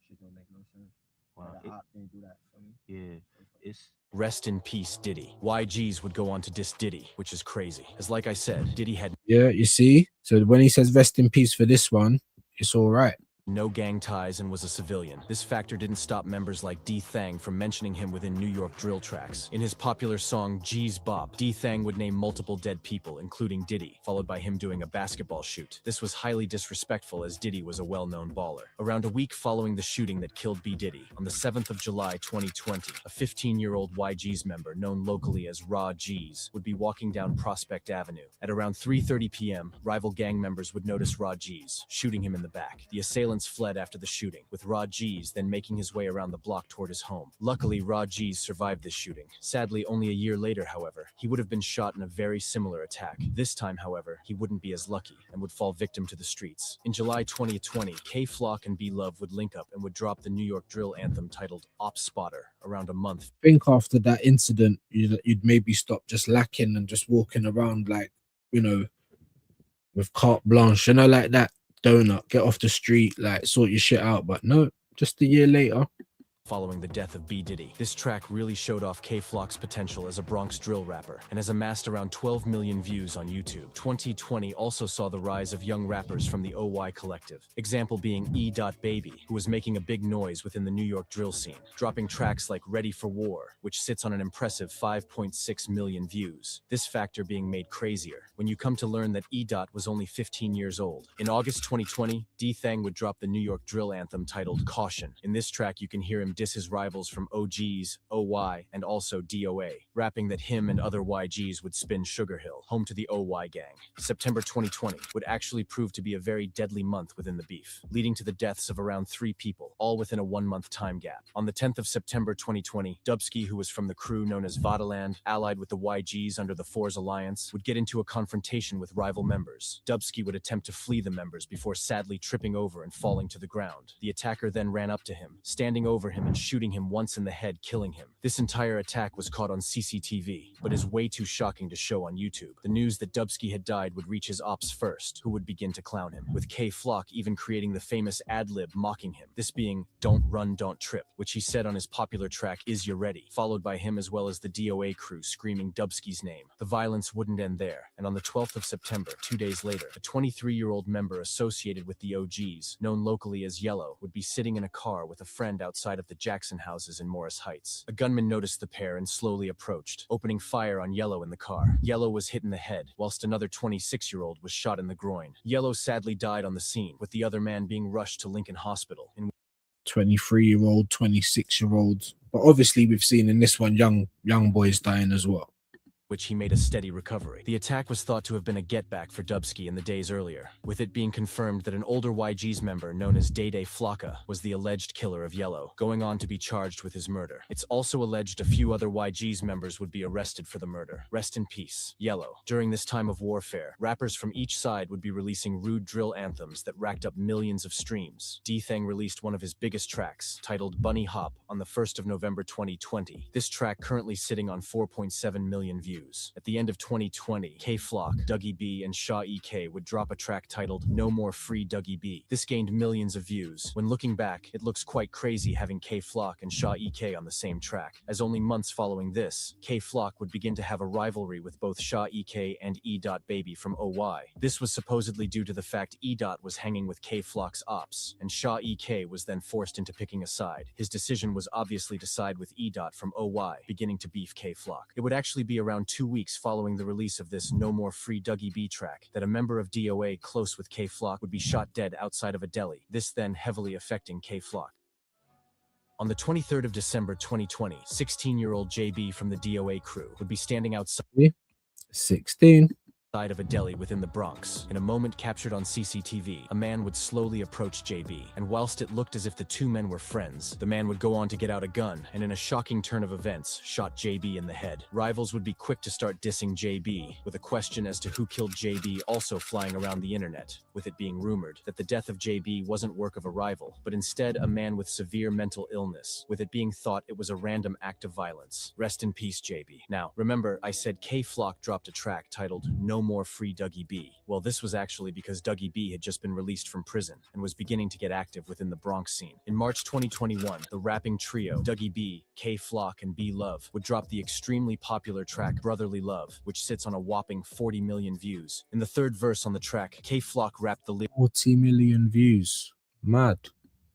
shit don't make no sense. Wow. The op didn't do that for me. Yeah, it's... Rest in peace, Diddy. YGs would go on to diss Diddy, which is crazy. As like I said, Diddy had... Yeah, you see? So when he says rest in peace for this one, it's all right. No gang ties and was a civilian. This factor didn't stop members like D-Thang from mentioning him within New York drill tracks. In his popular song G's Bop, D-Thang would name multiple dead people, including Diddy, followed by him doing a basketball shoot. This was highly disrespectful as Diddy was a well-known baller. Around a week following the shooting that killed B. Diddy, on the 7th of July 2020, a 15-year-old YG's member known locally as Raw G's would be walking down Prospect Avenue. At around 3:30 p.m., rival gang members would notice Raw G's, shooting him in the back. The assailants fled after the shooting, with Raw G's then making his way around the block toward his home. Luckily, Raw G's survived this shooting. Sadly, only a year later, however, he would have been shot in a very similar attack. This time, however, he wouldn't be as lucky and would fall victim to the streets. In July 2020, K-Flock and B-Love would link up and would drop the New York drill anthem titled Op Spotter around a month. I think after that incident, you'd maybe stop just lacking and just walking around like, you know, with carte blanche, you know, like that. Donut, get off the street, like sort your shit out. But no, just a year later. Following the death of B. Diddy, this track really showed off K-Flock's potential as a Bronx drill rapper and has amassed around 12 million views on YouTube. 2020 also saw the rise of young rappers from the OY collective, example being E.Baby, who was making a big noise within the New York drill scene, dropping tracks like Ready for War, which sits on an impressive 5.6 million views. This factor being made crazier when you come to learn that E. was only 15 years old. In August 2020, D-Thang would drop the New York drill anthem titled Caution. In this track, you can hear him diss his rivals from OGs, OY, and also DOA, rapping that him and other YGs would spin Sugar Hill, home to the OY gang. September 2020 would actually prove to be a very deadly month within the beef, leading to the deaths of around 3 people, all within a 1-month time gap. On the 10th of September 2020, Dubsky, who was from the crew known as Vadaland, allied with the YGs under the Fours Alliance, would get into a confrontation with rival members. Dubsky would attempt to flee the members before sadly tripping over and falling to the ground. The attacker then ran up to him, standing over him and shooting him once in the head, killing him. This entire attack was caught on CCTV, but is way too shocking to show on YouTube. The news that Dubsky had died would reach his ops first, who would begin to clown him, with K-Flock even creating the famous ad-lib mocking him, this being "Don't run, don't trip," which he said on his popular track Is Ya Ready, followed by him as well as the DOA crew screaming Dubsky's name. The violence wouldn't end there, and on the 12th of September, 2 days later, a 23-year-old member associated with the OGs, known locally as Yellow, would be sitting in a car with a friend outside of the Jackson houses in Morris Heights. A gunman noticed the pair and slowly approached, opening fire on Yellow in the car. Yellow was hit in the head, whilst another 26-year-old was shot in the groin. Yellow sadly died on the scene, with the other man being rushed to Lincoln Hospital. 23-year-old, 26-year-olds. But obviously we've seen in this one young boys dying as well. which he made a steady recovery. The attack was thought to have been a get-back for Dubsky in the days earlier, with it being confirmed that an older YG's member known as Day Flocka was the alleged killer of Yellow, going on to be charged with his murder. It's also alleged a few other YG's members would be arrested for the murder. Rest in peace, Yellow. During this time of warfare, rappers from each side would be releasing rude drill anthems that racked up millions of streams. D-Thang released one of his biggest tracks, titled Bunny Hop, on the 1st of November 2020. This track currently sitting on 4.7 million views. At the end of 2020, K-Flock, Dougie B, and Shaw EK would drop a track titled No More Free Dougie B. This gained millions of views. When looking back, it looks quite crazy having K-Flock and Shaw EK on the same track, as only months following this, K-Flock would begin to have a rivalry with both Shaw EK and E. Baby from OY. This was supposedly due to the fact E. was hanging with K-Flock's ops, and Shaw EK was then forced into picking a side. His decision was obviously to side with E. From OY, beginning to beef K-Flock. It would actually be around 2 weeks following the release of this No More Free Dougie B track that a member of DOA close with K-Flock would be shot dead outside of a deli, this then heavily affecting K-Flock. On the 23rd of December 2020, 16-year-old JB from the DOA crew would be standing outside 16. Of a deli within the Bronx. In a moment captured on CCTV, a man would slowly approach JB, and whilst it looked as if the two men were friends, the man would go on to get out a gun, and in a shocking turn of events, shot JB in the head. Rivals would be quick to start dissing JB, with a question as to who killed JB also flying around the internet, with it being rumored that the death of JB wasn't work of a rival, but instead a man with severe mental illness, with it being thought it was a random act of violence. Rest in peace, JB. Now, remember, I said K-Flock dropped a track titled No More Free Dougie B. Well, this was actually because Dougie B had just been released from prison and was beginning to get active within the Bronx scene. In March 2021, the rapping trio Dougie B, K-Flock, and B Love would drop the extremely popular track Brotherly Love, which sits on a whopping 40 million views. In the third verse on the track, K-Flock rapped the 40 million views. Mad.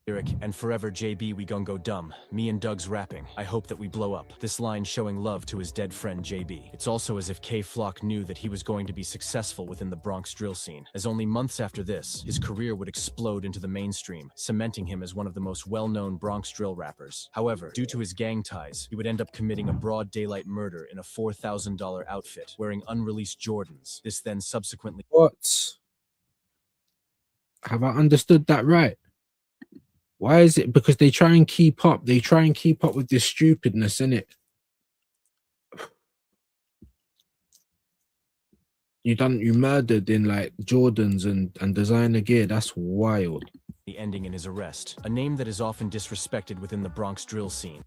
lyric, and forever JB we gon' go dumb. Me and Doug's rapping. I hope that we blow up. This line showing love to his dead friend JB. It's also as if K-Flock knew that he was going to be successful within the Bronx drill scene, as only months after this, his career would explode into the mainstream, cementing him as one of the most well-known Bronx drill rappers. However, due to his gang ties, he would end up committing a broad daylight murder in a $4,000 outfit, wearing unreleased Jordans. This then subsequently— What? Have I understood that right? Why is it? Because they try and keep up. They try and keep up with this stupidness, innit? You murdered in like Jordans and designer gear. That's wild. The ending in his arrest. A name that is often disrespected within the Bronx drill scene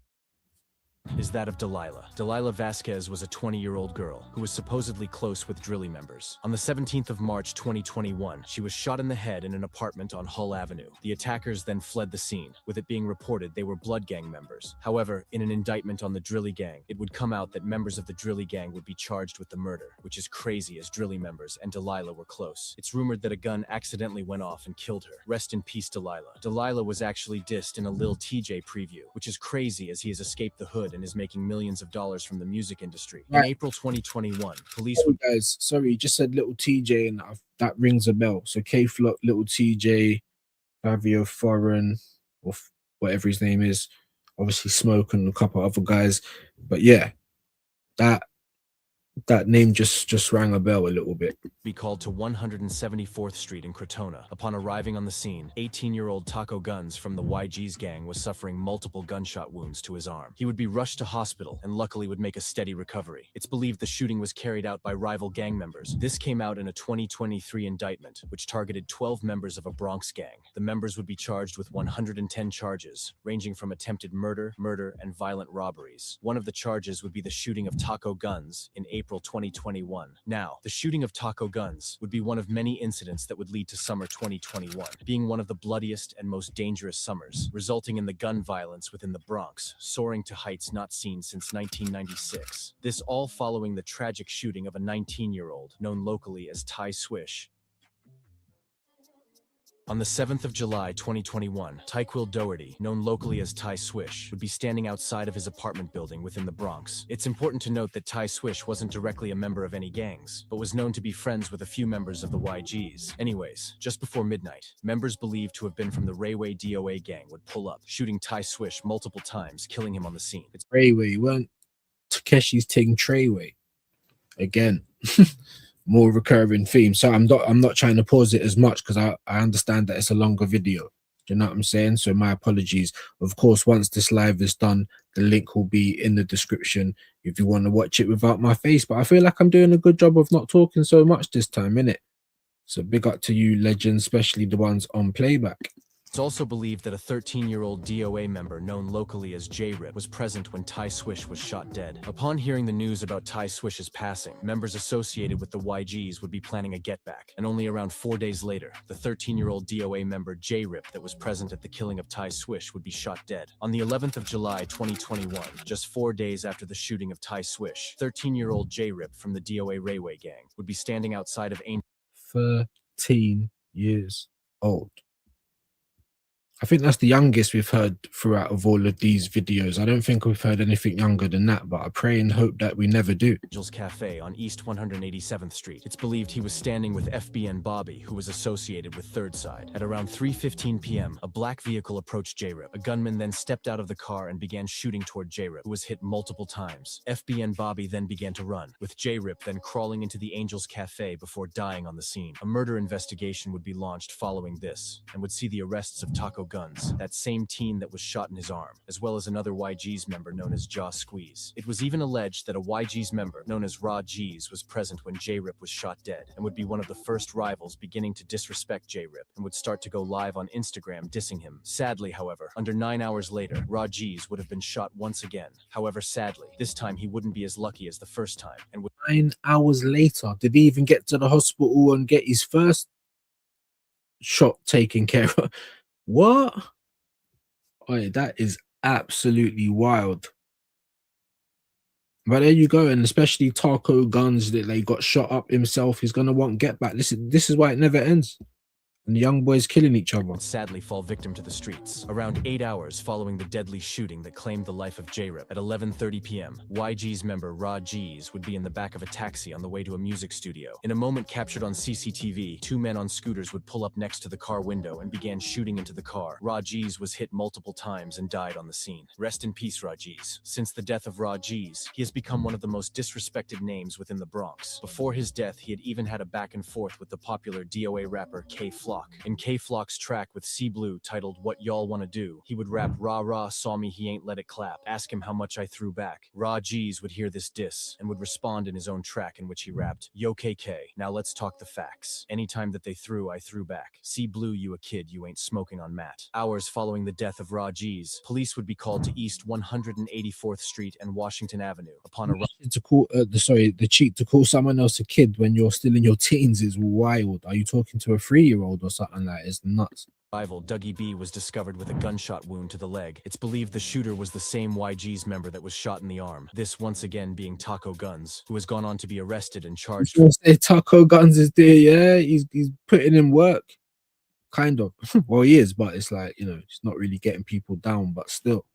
is that of Delilah. Delilah Vasquez was a 20-year-old girl who was supposedly close with Drilly members. On the 17th of March 2021, she was shot in the head in an apartment on Hull Avenue. The attackers then fled the scene, with it being reported they were Blood Gang members. However, in an indictment on the Drilly Gang, it would come out that members of the Drilly Gang would be charged with the murder, which is crazy as Drilly members and Delilah were close. It's rumored that a gun accidentally went off and killed her. Rest in peace, Delilah. Delilah was actually dissed in a Lil TJ preview, which is crazy as he has escaped the hood and is making millions of dollars from the music industry. In April 2021, police would— guys, sorry, you just said Little TJ and that rings a bell. So K-Flock, Little TJ, Fabio Foreign, or whatever his name is, obviously Smoke and a couple other guys. But yeah, that name just rang a bell a little bit. Be called to 174th Street in Crotona. Upon arriving on the scene, 18-year-old Taco Guns from the YG's gang was suffering multiple gunshot wounds to his arm. He would be rushed to hospital and luckily would make a steady recovery. It's believed the shooting was carried out by rival gang members. This came out in a 2023 indictment, which targeted 12 members of a Bronx gang. The members would be charged with 110 charges, ranging from attempted murder, and violent robberies. One of the charges would be the shooting of Taco Guns in April 2021. Now, the shooting of Taco Guns would be one of many incidents that would lead to summer 2021, being one of the bloodiest and most dangerous summers, resulting in the gun violence within the Bronx, soaring to heights not seen since 1996. This all following the tragic shooting of a 19-year-old, known locally as Ty Swish. On the 7th of July 2021, Tyquil Doherty, known locally as Ty Swish, would be standing outside of his apartment building within the Bronx. It's important to note that Ty Swish wasn't directly a member of any gangs, but was known to be friends with a few members of the YGs. Anyways, just before midnight, members believed to have been from the Rayway DOA gang would pull up, shooting Ty Swish multiple times, killing him on the scene. Rayway, weren't Takeshi's taking Treyway? Again, more recurring theme. So I'm not trying to pause it as much because I understand that it's a longer video. Do you know what I'm saying? So my apologies. Of course, once this live is done, the link will be in the description if you want to watch it without my face. But I feel like I'm doing a good job of not talking so much this time, innit? So big up to you, legends, especially the ones on playback. It's also believed that a 13-year-old DOA member known locally as J-Rip was present when Ty Swish was shot dead. Upon hearing the news about Ty Swish's passing, members associated with the YGs would be planning a get-back, and only around 4 days later, the 13-year-old DOA member J-Rip that was present at the killing of Ty Swish would be shot dead. On the 11th of July 2021, just 4 days after the shooting of Ty Swish, 13-year-old J-Rip from the DOA Railway Gang would be standing outside of 13 years old. I think that's the youngest we've heard throughout of all of these videos. I don't think we've heard anything younger than that, but I pray and hope that we never do. Angel's Cafe on East 187th Street. It's believed he was standing with FBN Bobby, who was associated with Third Side. At around 3:15 p.m., a black vehicle approached J-Rip. A gunman then stepped out of the car and began shooting toward J-Rip, who was hit multiple times. FBN Bobby then began to run, with J-Rip then crawling into the Angel's Cafe before dying on the scene. A murder investigation would be launched following this, and would see the arrests of Taco Guns, that same teen that was shot in his arm, as well as another YG's member known as Jaw Squeeze. It was even alleged that a YG's member known as Raw G's was present when J-Rip was shot dead, and would be one of the first rivals beginning to disrespect J-Rip, and would start to go live on Instagram dissing him. Sadly, however, under 9 hours later, Raw G's would have been shot once again. However, sadly, this time he wouldn't be as lucky as the first time, and would 9 hours later, did he even get to the hospital and get his first shot taken care of? What? Oh, that is absolutely wild. But there you go, and especially Taco Guns that they got shot up himself. He's gonna want get back. This is why it never ends. And the young boys killing each other. Sadly fall victim to the streets. Around 8 hours following the deadly shooting that claimed the life of J-Rip, at 11:30 p.m., YG's member Raw G's would be in the back of a taxi on the way to a music studio. In a moment captured on CCTV, two men on scooters would pull up next to the car window and began shooting into the car. Raw G's was hit multiple times and died on the scene. Rest in peace, Raw G's. Since the death of Raw G's, he has become one of the most disrespected names within the Bronx. Before his death, he had even had a back and forth with the popular DOA rapper K-Flock. In K-Flock's track with C Blue titled What Y'all Wanna Do, he would rap "Rah rah, saw me, he ain't let it clap. Ask him how much I threw back." Raw G's would hear this diss and would respond in his own track in which he rapped, "Yo KK, now let's talk the facts. Anytime that they threw, I threw back. C Blue, you a kid, you ain't smoking on Matt." Hours following the death of Raw G's, police would be called to East 184th Street and Washington Avenue. Upon to call the cheat to call someone else a kid when you're still in your teens is wild. Are you talking to a 3-year-old or something? Like, it's nuts. Rival Dougie B was discovered with a gunshot wound to the leg. It's believed the shooter was the same YG's member that was shot in the arm. This once again being Taco Guns, who has gone on to be arrested and charged. Taco Guns is there, yeah. He's putting in work, kind of. Well, he is, but it's like, you know, he's not really getting people down, but still.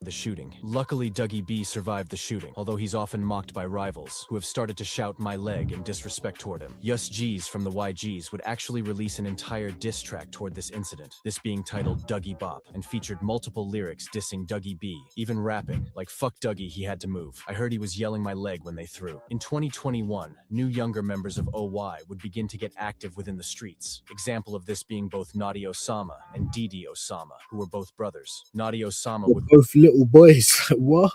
The shooting. Luckily, Dougie B survived the shooting, although he's often mocked by rivals, who have started to shout "my leg" in disrespect toward him. Yus G's from the YGs would actually release an entire diss track toward this incident, this being titled Dougie Bop, and featured multiple lyrics dissing Dougie B, even rapping, like "fuck Dougie, he had to move. I heard he was yelling my leg when they threw." In 2021, new younger members of OY would begin to get active within the streets. Example of this being both Nadi Osama and Didi Osama, who were both brothers. Nadi Osama would both little boys. What?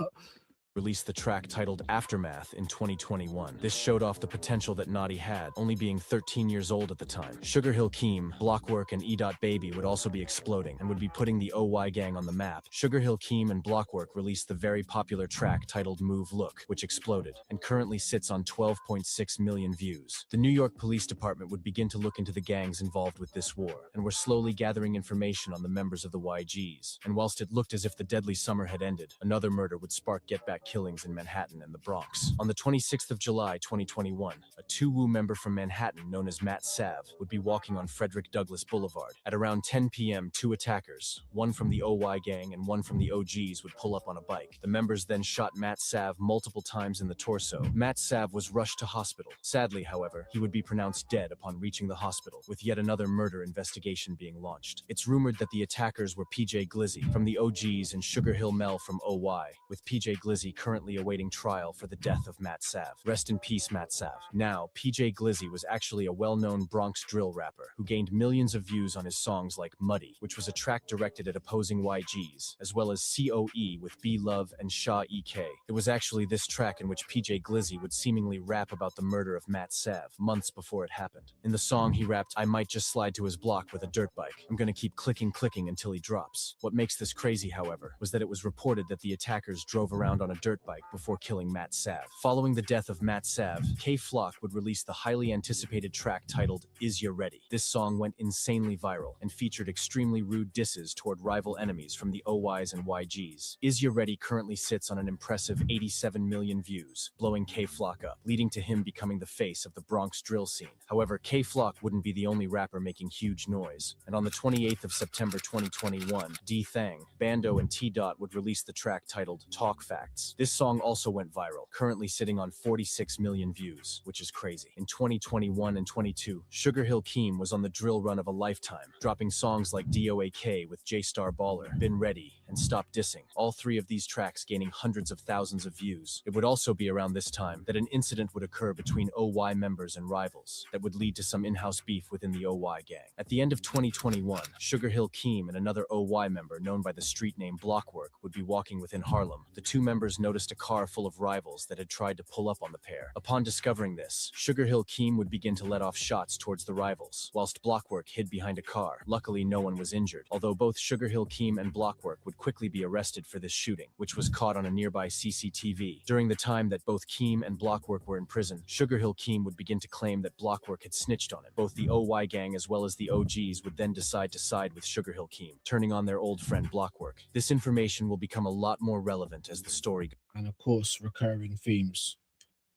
Released the track titled Aftermath in 2021. This showed off the potential that Nadi had, only being 13 years old at the time. Sugar Hill Keem, Blockwork, and E. Baby would also be exploding and would be putting the OY gang on the map. Sugar Hill Keem and Blockwork released the very popular track titled Move Look, which exploded, and currently sits on 12.6 million views. The New York Police Department would begin to look into the gangs involved with this war, and were slowly gathering information on the members of the YGs. And whilst it looked as if the deadly summer had ended, another murder would spark get-back killings in Manhattan and the Bronx. On the 26th of July 2021, a Two-Woo member from Manhattan known as Matt Sav would be walking on Frederick Douglass Boulevard. At around 10 p.m., two attackers, one from the OY gang and one from the OGs, would pull up on a bike. The members then shot Matt Sav multiple times in the torso. Matt Sav was rushed to hospital. Sadly, however, he would be pronounced dead upon reaching the hospital, with yet another murder investigation being launched. It's rumored that the attackers were PJ Glizzy from the OGs and Sugar Hill Mel from OY, with PJ Glizzy currently awaiting trial for the death of Matt Sav. Rest in peace, Matt Sav. Now, PJ Glizzy was actually a well-known Bronx drill rapper who gained millions of views on his songs like Muddy, which was a track directed at opposing YGs, as well as COE with B Love and Shaw EK. It was actually this track in which PJ Glizzy would seemingly rap about the murder of Matt Sav months before it happened. In the song, he rapped, "I might just slide to his block with a dirt bike. I'm gonna keep clicking until he drops." What makes this crazy, however, was that it was reported that the attackers drove around on a dirt bike before killing Matt Sav. Following the death of Matt Sav, K-Flock would release the highly anticipated track titled Is Ya Ready? This song went insanely viral and featured extremely rude disses toward rival enemies from the OYs and YGs. Is Ya Ready currently sits on an impressive 87 million views, blowing K-Flock up, leading to him becoming the face of the Bronx drill scene. However, K-Flock wouldn't be the only rapper making huge noise, and on the 28th of September 2021, D-Thang, Bando, and T-Dot would release the track titled Talk Facts. This song also went viral, currently sitting on 46 million views, which is crazy. In 2021 and 22, Sugar Hill Keem was on the drill run of a lifetime, dropping songs like DOAK with J-Star Baller, Been Ready, and Stop Dissing, all three of these tracks gaining hundreds of thousands of views. It would also be around this time that an incident would occur between OY members and rivals that would lead to some in-house beef within the OY gang. At the end of 2021, Sugar Hill Keem and another OY member known by the street name Blockwork would be walking within Harlem. The two members noticed a car full of rivals that had tried to pull up on the pair. Upon discovering this, Sugar Hill Keem would begin to let off shots towards the rivals, whilst Blockwork hid behind a car. Luckily, no one was injured, although both Sugar Hill Keem and Blockwork would quickly be arrested for this shooting, which was caught on a nearby CCTV. During the time that both Keem and Blockwork were in prison, Sugar Hill Keem would begin to claim that Blockwork had snitched on him. Both the OY gang as well as the OGs would then decide to side with Sugar Hill Keem, turning on their old friend Blockwork. This information will become a lot more relevant as the story goes. And of course, recurring themes.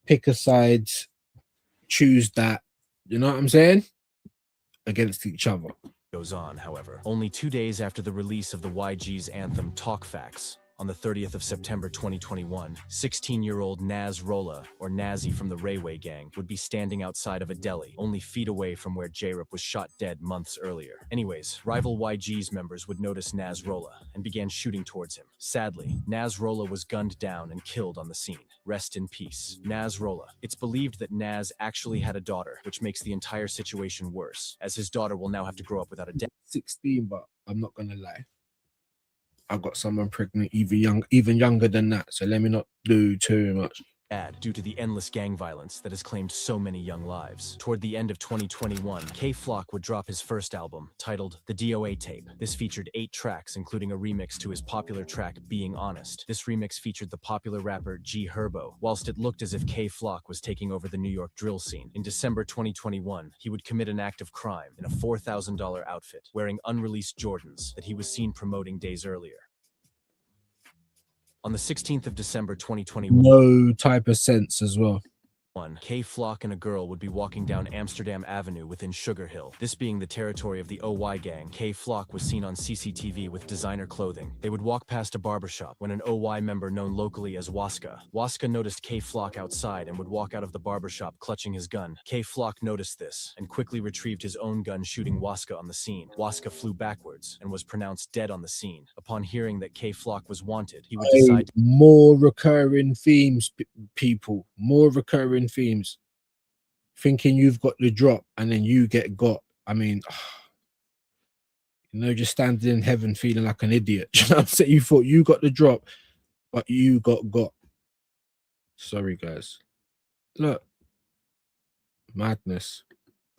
Pick a side, choose that, you know what I'm saying? Against each other. Goes on, however. Only 2 days after the release of the YG's anthem Talk Facts, on the 30th of September 2021, 16-year-old Naz Rolla, or Nazi from the Rayway gang, would be standing outside of a deli, only feet away from where J-Rip was shot dead months earlier. Anyways, rival YG's members would notice Naz Rolla and began shooting towards him. Sadly, Naz Rolla was gunned down and killed on the scene. Rest in peace, Naz Rolla. It's believed that Naz actually had a daughter, which makes the entire situation worse, as his daughter will now have to grow up without a dad. 16, but I'm not gonna lie. I got someone pregnant even younger than that, so let me not do too much. Due to the endless gang violence that has claimed so many young lives. Toward the end of 2021, K-Flock would drop his first album, titled The DOA Tape. This featured 8 tracks, including a remix to his popular track, Being Honest. This remix featured the popular rapper G Herbo, whilst it looked as if K-Flock was taking over the New York drill scene. In December 2021, he would commit an act of crime in a $4,000 outfit, wearing unreleased Jordans that he was seen promoting days earlier. On the 16th of December 2021, No type of sense as well. K-Flock and a girl would be walking down Amsterdam Avenue within Sugar Hill. This being the territory of the OY gang, K-Flock was seen on CCTV with designer clothing. They would walk past a barbershop when an OY member known locally as Waska. Waska noticed K-Flock outside and would walk out of the barbershop clutching his gun. K-Flock noticed this and quickly retrieved his own gun, shooting Waska on the scene. Waska flew backwards and was pronounced dead on the scene. Upon hearing that K-Flock was wanted, he would decide more recurring themes, people. More recurring themes. Thinking you've got the drop and then you get got. I mean, you know, just standing in heaven feeling like an idiot. You know what I'm saying? You thought you got the drop, but you got. Sorry, guys. Look. Madness.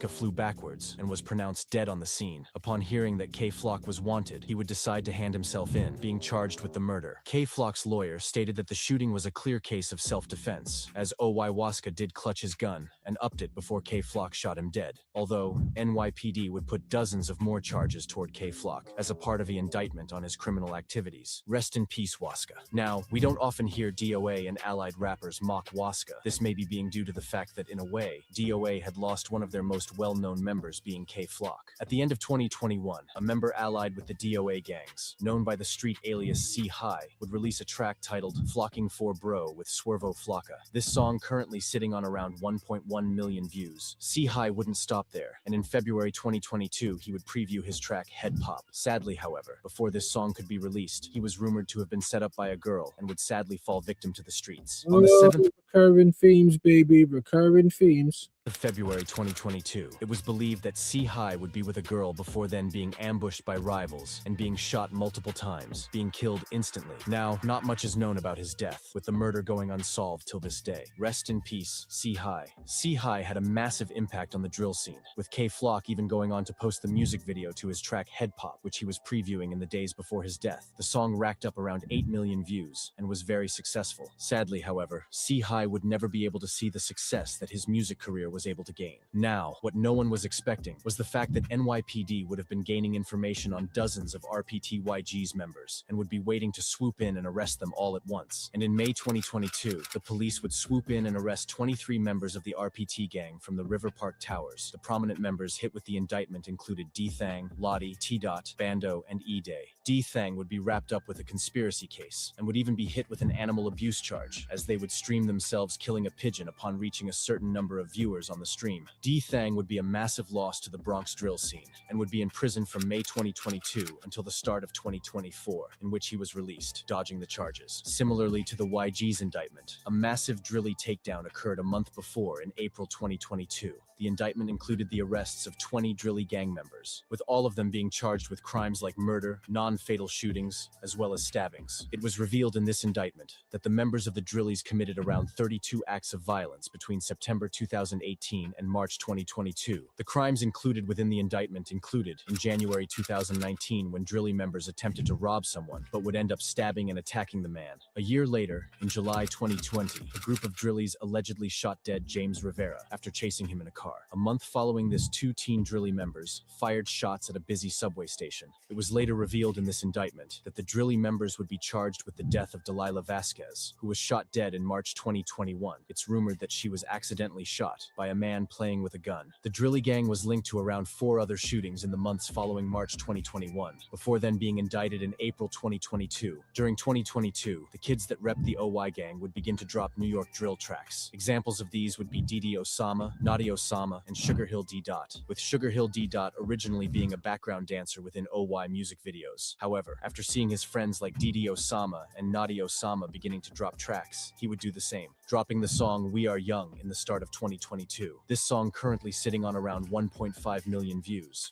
flew backwards and was pronounced dead on the scene. Upon hearing that K-Flock was wanted, he would decide to hand himself in, being charged with the murder. K-Flock's lawyer stated that the shooting was a clear case of self-defense, as OY Waska did clutch his gun and upped it before K-Flock shot him dead. Although, NYPD would put dozens of more charges toward K-Flock as a part of the indictment on his criminal activities. Rest in peace, Waska. Now, we don't often hear DOA and allied rappers mock Waska. This may be being due to the fact that, in a way, DOA had lost one of their most most well-known members being K-Flock. At the end of 2021, a member allied with the DOA gangs, known by the street alias C-High, would release a track titled Flocking for Bro with Swervo Flocka. This song currently sitting on around 1.1 million views. C-High wouldn't stop there, and in February 2022, he would preview his track Head Pop. Sadly, however, before this song could be released, he was rumored to have been set up by a girl and would sadly fall victim to the streets. On the 7th recurring themes, baby, recurring themes. of February 2022, it was believed that C-High would be with a girl before then being ambushed by rivals and being shot multiple times, being killed instantly. Now, not much is known about his death, with the murder going unsolved till this day. Rest in peace, C-High. C-High had a massive impact on the drill scene, with K-Flock even going on to post the music video to his track Head Pop, which he was previewing in the days before his death. The song racked up around 8 million views and was very successful. Sadly, however, C-High would never be able to see the success that his music career was able to gain. Now, what no one was expecting was the fact that NYPD would have been gaining information on dozens of RPTYG's members and would be waiting to swoop in and arrest them all at once. And in May 2022, the police would swoop in and arrest 23 members of the RPT gang from the River Park Towers. The prominent members hit with the indictment included D-Thang, Lottie, T-Dot, Bando, and E-Day. D-Thang would be wrapped up with a conspiracy case and would even be hit with an animal abuse charge, as they would stream themselves killing a pigeon upon reaching a certain number of viewers on the stream. D-Thang would be a massive loss to the Bronx drill scene and would be in prison from May 2022 until the start of 2024, in which he was released, dodging the charges. Similarly to the YG's indictment, a massive drilly takedown occurred a month before in April 2022. The indictment included the arrests of 20 drilly gang members, with all of them being charged with crimes like murder, non-fatal shootings, as well as stabbings. It was revealed in this indictment that the members of the drillies committed around 32 acts of violence between September 2018 and March 2022. The crimes included within the indictment included, in January 2019, when drilly members attempted to rob someone, but would end up stabbing and attacking the man. A year later, in July 2020, a group of drillies allegedly shot dead James Rivera after chasing him in a car. A month following this, 2 teen drilly members fired shots at a busy subway station. It was later revealed in this indictment that the drilly members would be charged with the death of Delilah Vasquez, who was shot dead in March 2021. It's rumored that she was accidentally shot by a man playing with a gun. The drilly gang was linked to around 4 other shootings in the months following March 2021, before then being indicted in April 2022. During 2022, the kids that repped the OY gang would begin to drop New York drill tracks. Examples of these would be Didi Osama, Nadi Osama, and Sugar Hill D. with Sugar Hill D. originally being a background dancer within OY music videos. However, after seeing his friends like Didi Osama and Nadi Osama beginning to drop tracks, he would do the same, dropping the song We Are Young in the start of 2022. This song currently sitting on around 1.5 million views.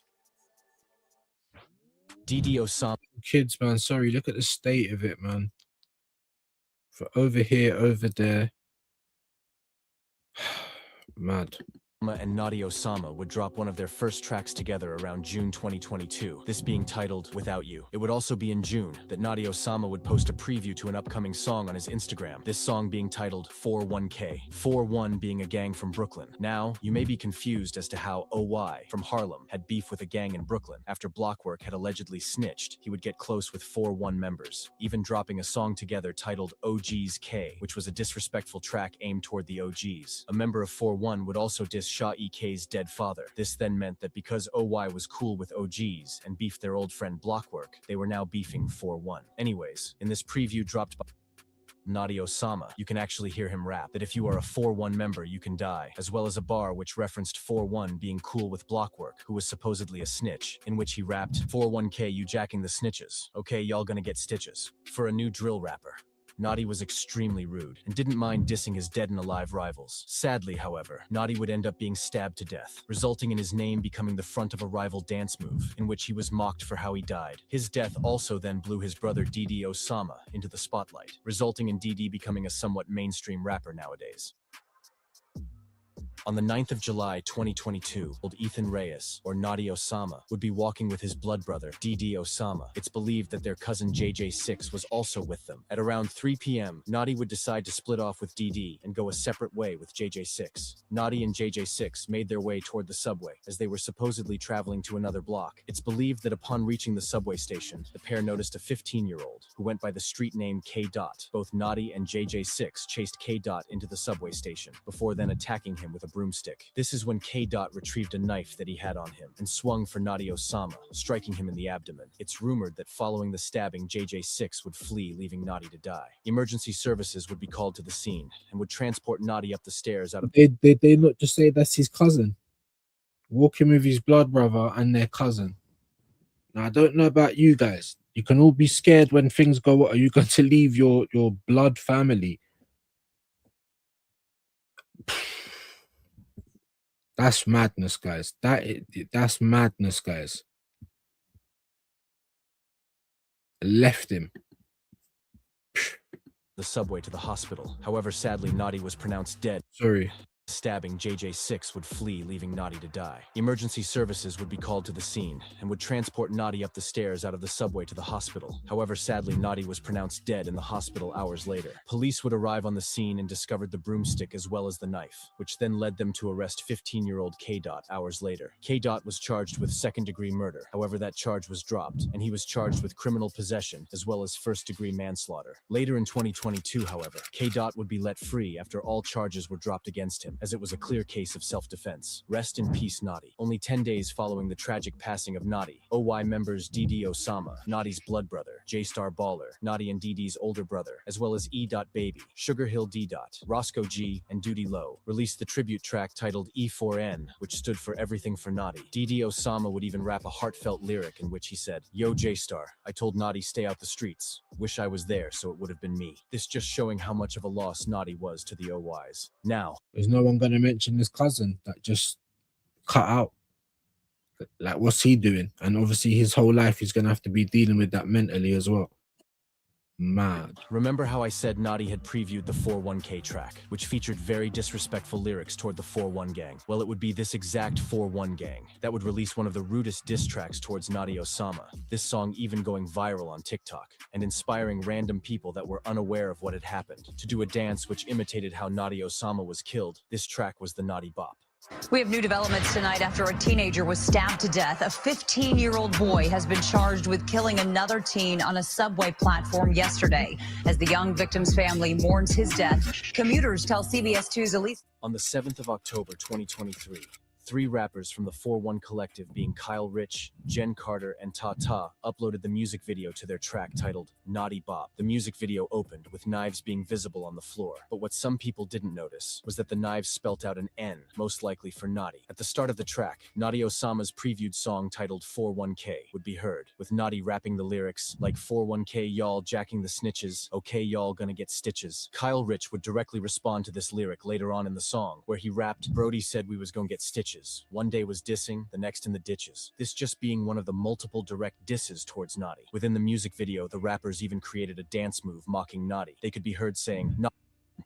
Didi Osama. Kids, man, sorry, look at the state of it, man. For over here, over there. Mad. And Nadi Osama would drop one of their first tracks together around June 2022, this being titled Without You. It would also be in June that Nadi Osama would post a preview to an upcoming song on his Instagram, this song being titled 41K, 41 being a gang from Brooklyn. Now, you may be confused as to how OY from Harlem had beef with a gang in Brooklyn. After Blockwork had allegedly snitched, he would get close with 41 members, even dropping a song together titled OG's K, which was a disrespectful track aimed toward the OGs. A member of 41 would also diss Shah EK's dead father. This then meant that because OY was cool with OGs and beefed their old friend Blockwork, they were now beefing 41. Anyways, in this preview dropped by Nadi Osama, you can actually hear him rap that if you are a 41 member, you can die, as well as a bar which referenced 41 being cool with Blockwork, who was supposedly a snitch, in which he rapped, 41K you jacking the snitches. Okay, y'all gonna get stitches. For a new drill rapper. Nadi was extremely rude and didn't mind dissing his dead and alive rivals. Sadly, however, Nadi would end up being stabbed to death, resulting in his name becoming the front of a rival dance move, in which he was mocked for how he died. His death also then blew his brother Didi Osama into the spotlight, resulting in Didi becoming a somewhat mainstream rapper nowadays. On the 9th of July 2022, old Ethan Reyes, or Nadi Osama, would be walking with his blood brother, Didi Osama. It's believed that their cousin JJ6 was also with them. At around 3 p.m., Nadi would decide to split off with Didi and go a separate way with JJ6. Nadi and JJ6 made their way toward the subway, as they were supposedly traveling to another block. It's believed that upon reaching the subway station, the pair noticed a 15-year-old, who went by the street name K. Both Nadi and JJ6 chased K. into the subway station, before then attacking him with a broomstick. This is when K. Dot retrieved a knife that he had on him and swung for Nadi Osama, striking him in the abdomen. It's rumored that following the stabbing, JJ6 would flee, leaving Nadi to die. Emergency services would be called to the scene and would transport Nadi up the stairs out of... Did they not just say that's his cousin? Walking with his blood brother and their cousin. Now, I don't know about you guys. You can all be scared when things go. Are you going to leave your blood family? That's madness, guys. That's madness, guys. Left him. the subway to the hospital. However, sadly, Nadi was pronounced dead. Sorry. Stabbing, JJ6 would flee, leaving Nadi to die. Emergency services would be called to the scene and would transport Nadi up the stairs out of the subway to the hospital. However, sadly, Nadi was pronounced dead in the hospital hours later. Police would arrive on the scene and discovered the broomstick as well as the knife, which then led them to arrest 15-year-old K-Dot hours later. K-Dot was charged with second-degree murder. However, that charge was dropped, and he was charged with criminal possession as well as first-degree manslaughter. Later in 2022, however, K-Dot would be let free after all charges were dropped against him, as it was a clear case of self-defense. Rest in peace, Nadi. Only 10 days following the tragic passing of Nadi, OY members DD Osama, Nadi's blood brother, J-Star Baller, Nadi and DD's older brother, as well as E. Baby, Sugar Hill D. Roscoe G, and Duty Low, released the tribute track titled E4N, which stood for Everything for Nadi. DD Osama would even rap a heartfelt lyric in which he said, "Yo J-Star, I told Nadi stay out the streets. Wish I was there so it would have been me." This just showing how much of a loss Nadi was to the OYs. Now, there's no one going to mention his cousin that just cut out. Like, what's he doing? And obviously his whole life he's going to have to be dealing with that mentally as well. Mad. Remember how I said Nadi had previewed the 4-1K track, which featured very disrespectful lyrics toward the 4-1 gang? Well, it would be this exact 4-1 gang that would release one of the rudest diss tracks towards Nadi Osama, this song even going viral on TikTok, and inspiring random people that were unaware of what had happened to do a dance which imitated how Nadi Osama was killed. This track was the Nadi Bop. We have new developments tonight after a teenager was stabbed to death. A 15-year-old boy has been charged with killing another teen on a subway platform yesterday. As the young victim's family mourns his death, commuters tell CBS 2's Elise. On the 7th of October 2023, 3 rappers from the 4-1 collective, being Kyle Rich, Jen Carter, and Tata, uploaded the music video to their track titled Naughty Bop. The music video opened with knives being visible on the floor, but what some people didn't notice was that the knives spelt out an N, most likely for Naughty. At the start of the track, Nadi Osama's previewed song titled 4-1K would be heard, with Naughty rapping the lyrics like 4-1K y'all jacking the snitches, okay y'all gonna get stitches. Kyle Rich would directly respond to this lyric later on in the song, where he rapped, "Brody said we was gonna get stitches. One day was dissing, the next in the ditches." This just being one of the multiple direct disses towards Nadi. Within the music video, the rappers even created a dance move mocking Nadi. They could be heard saying, "Nah,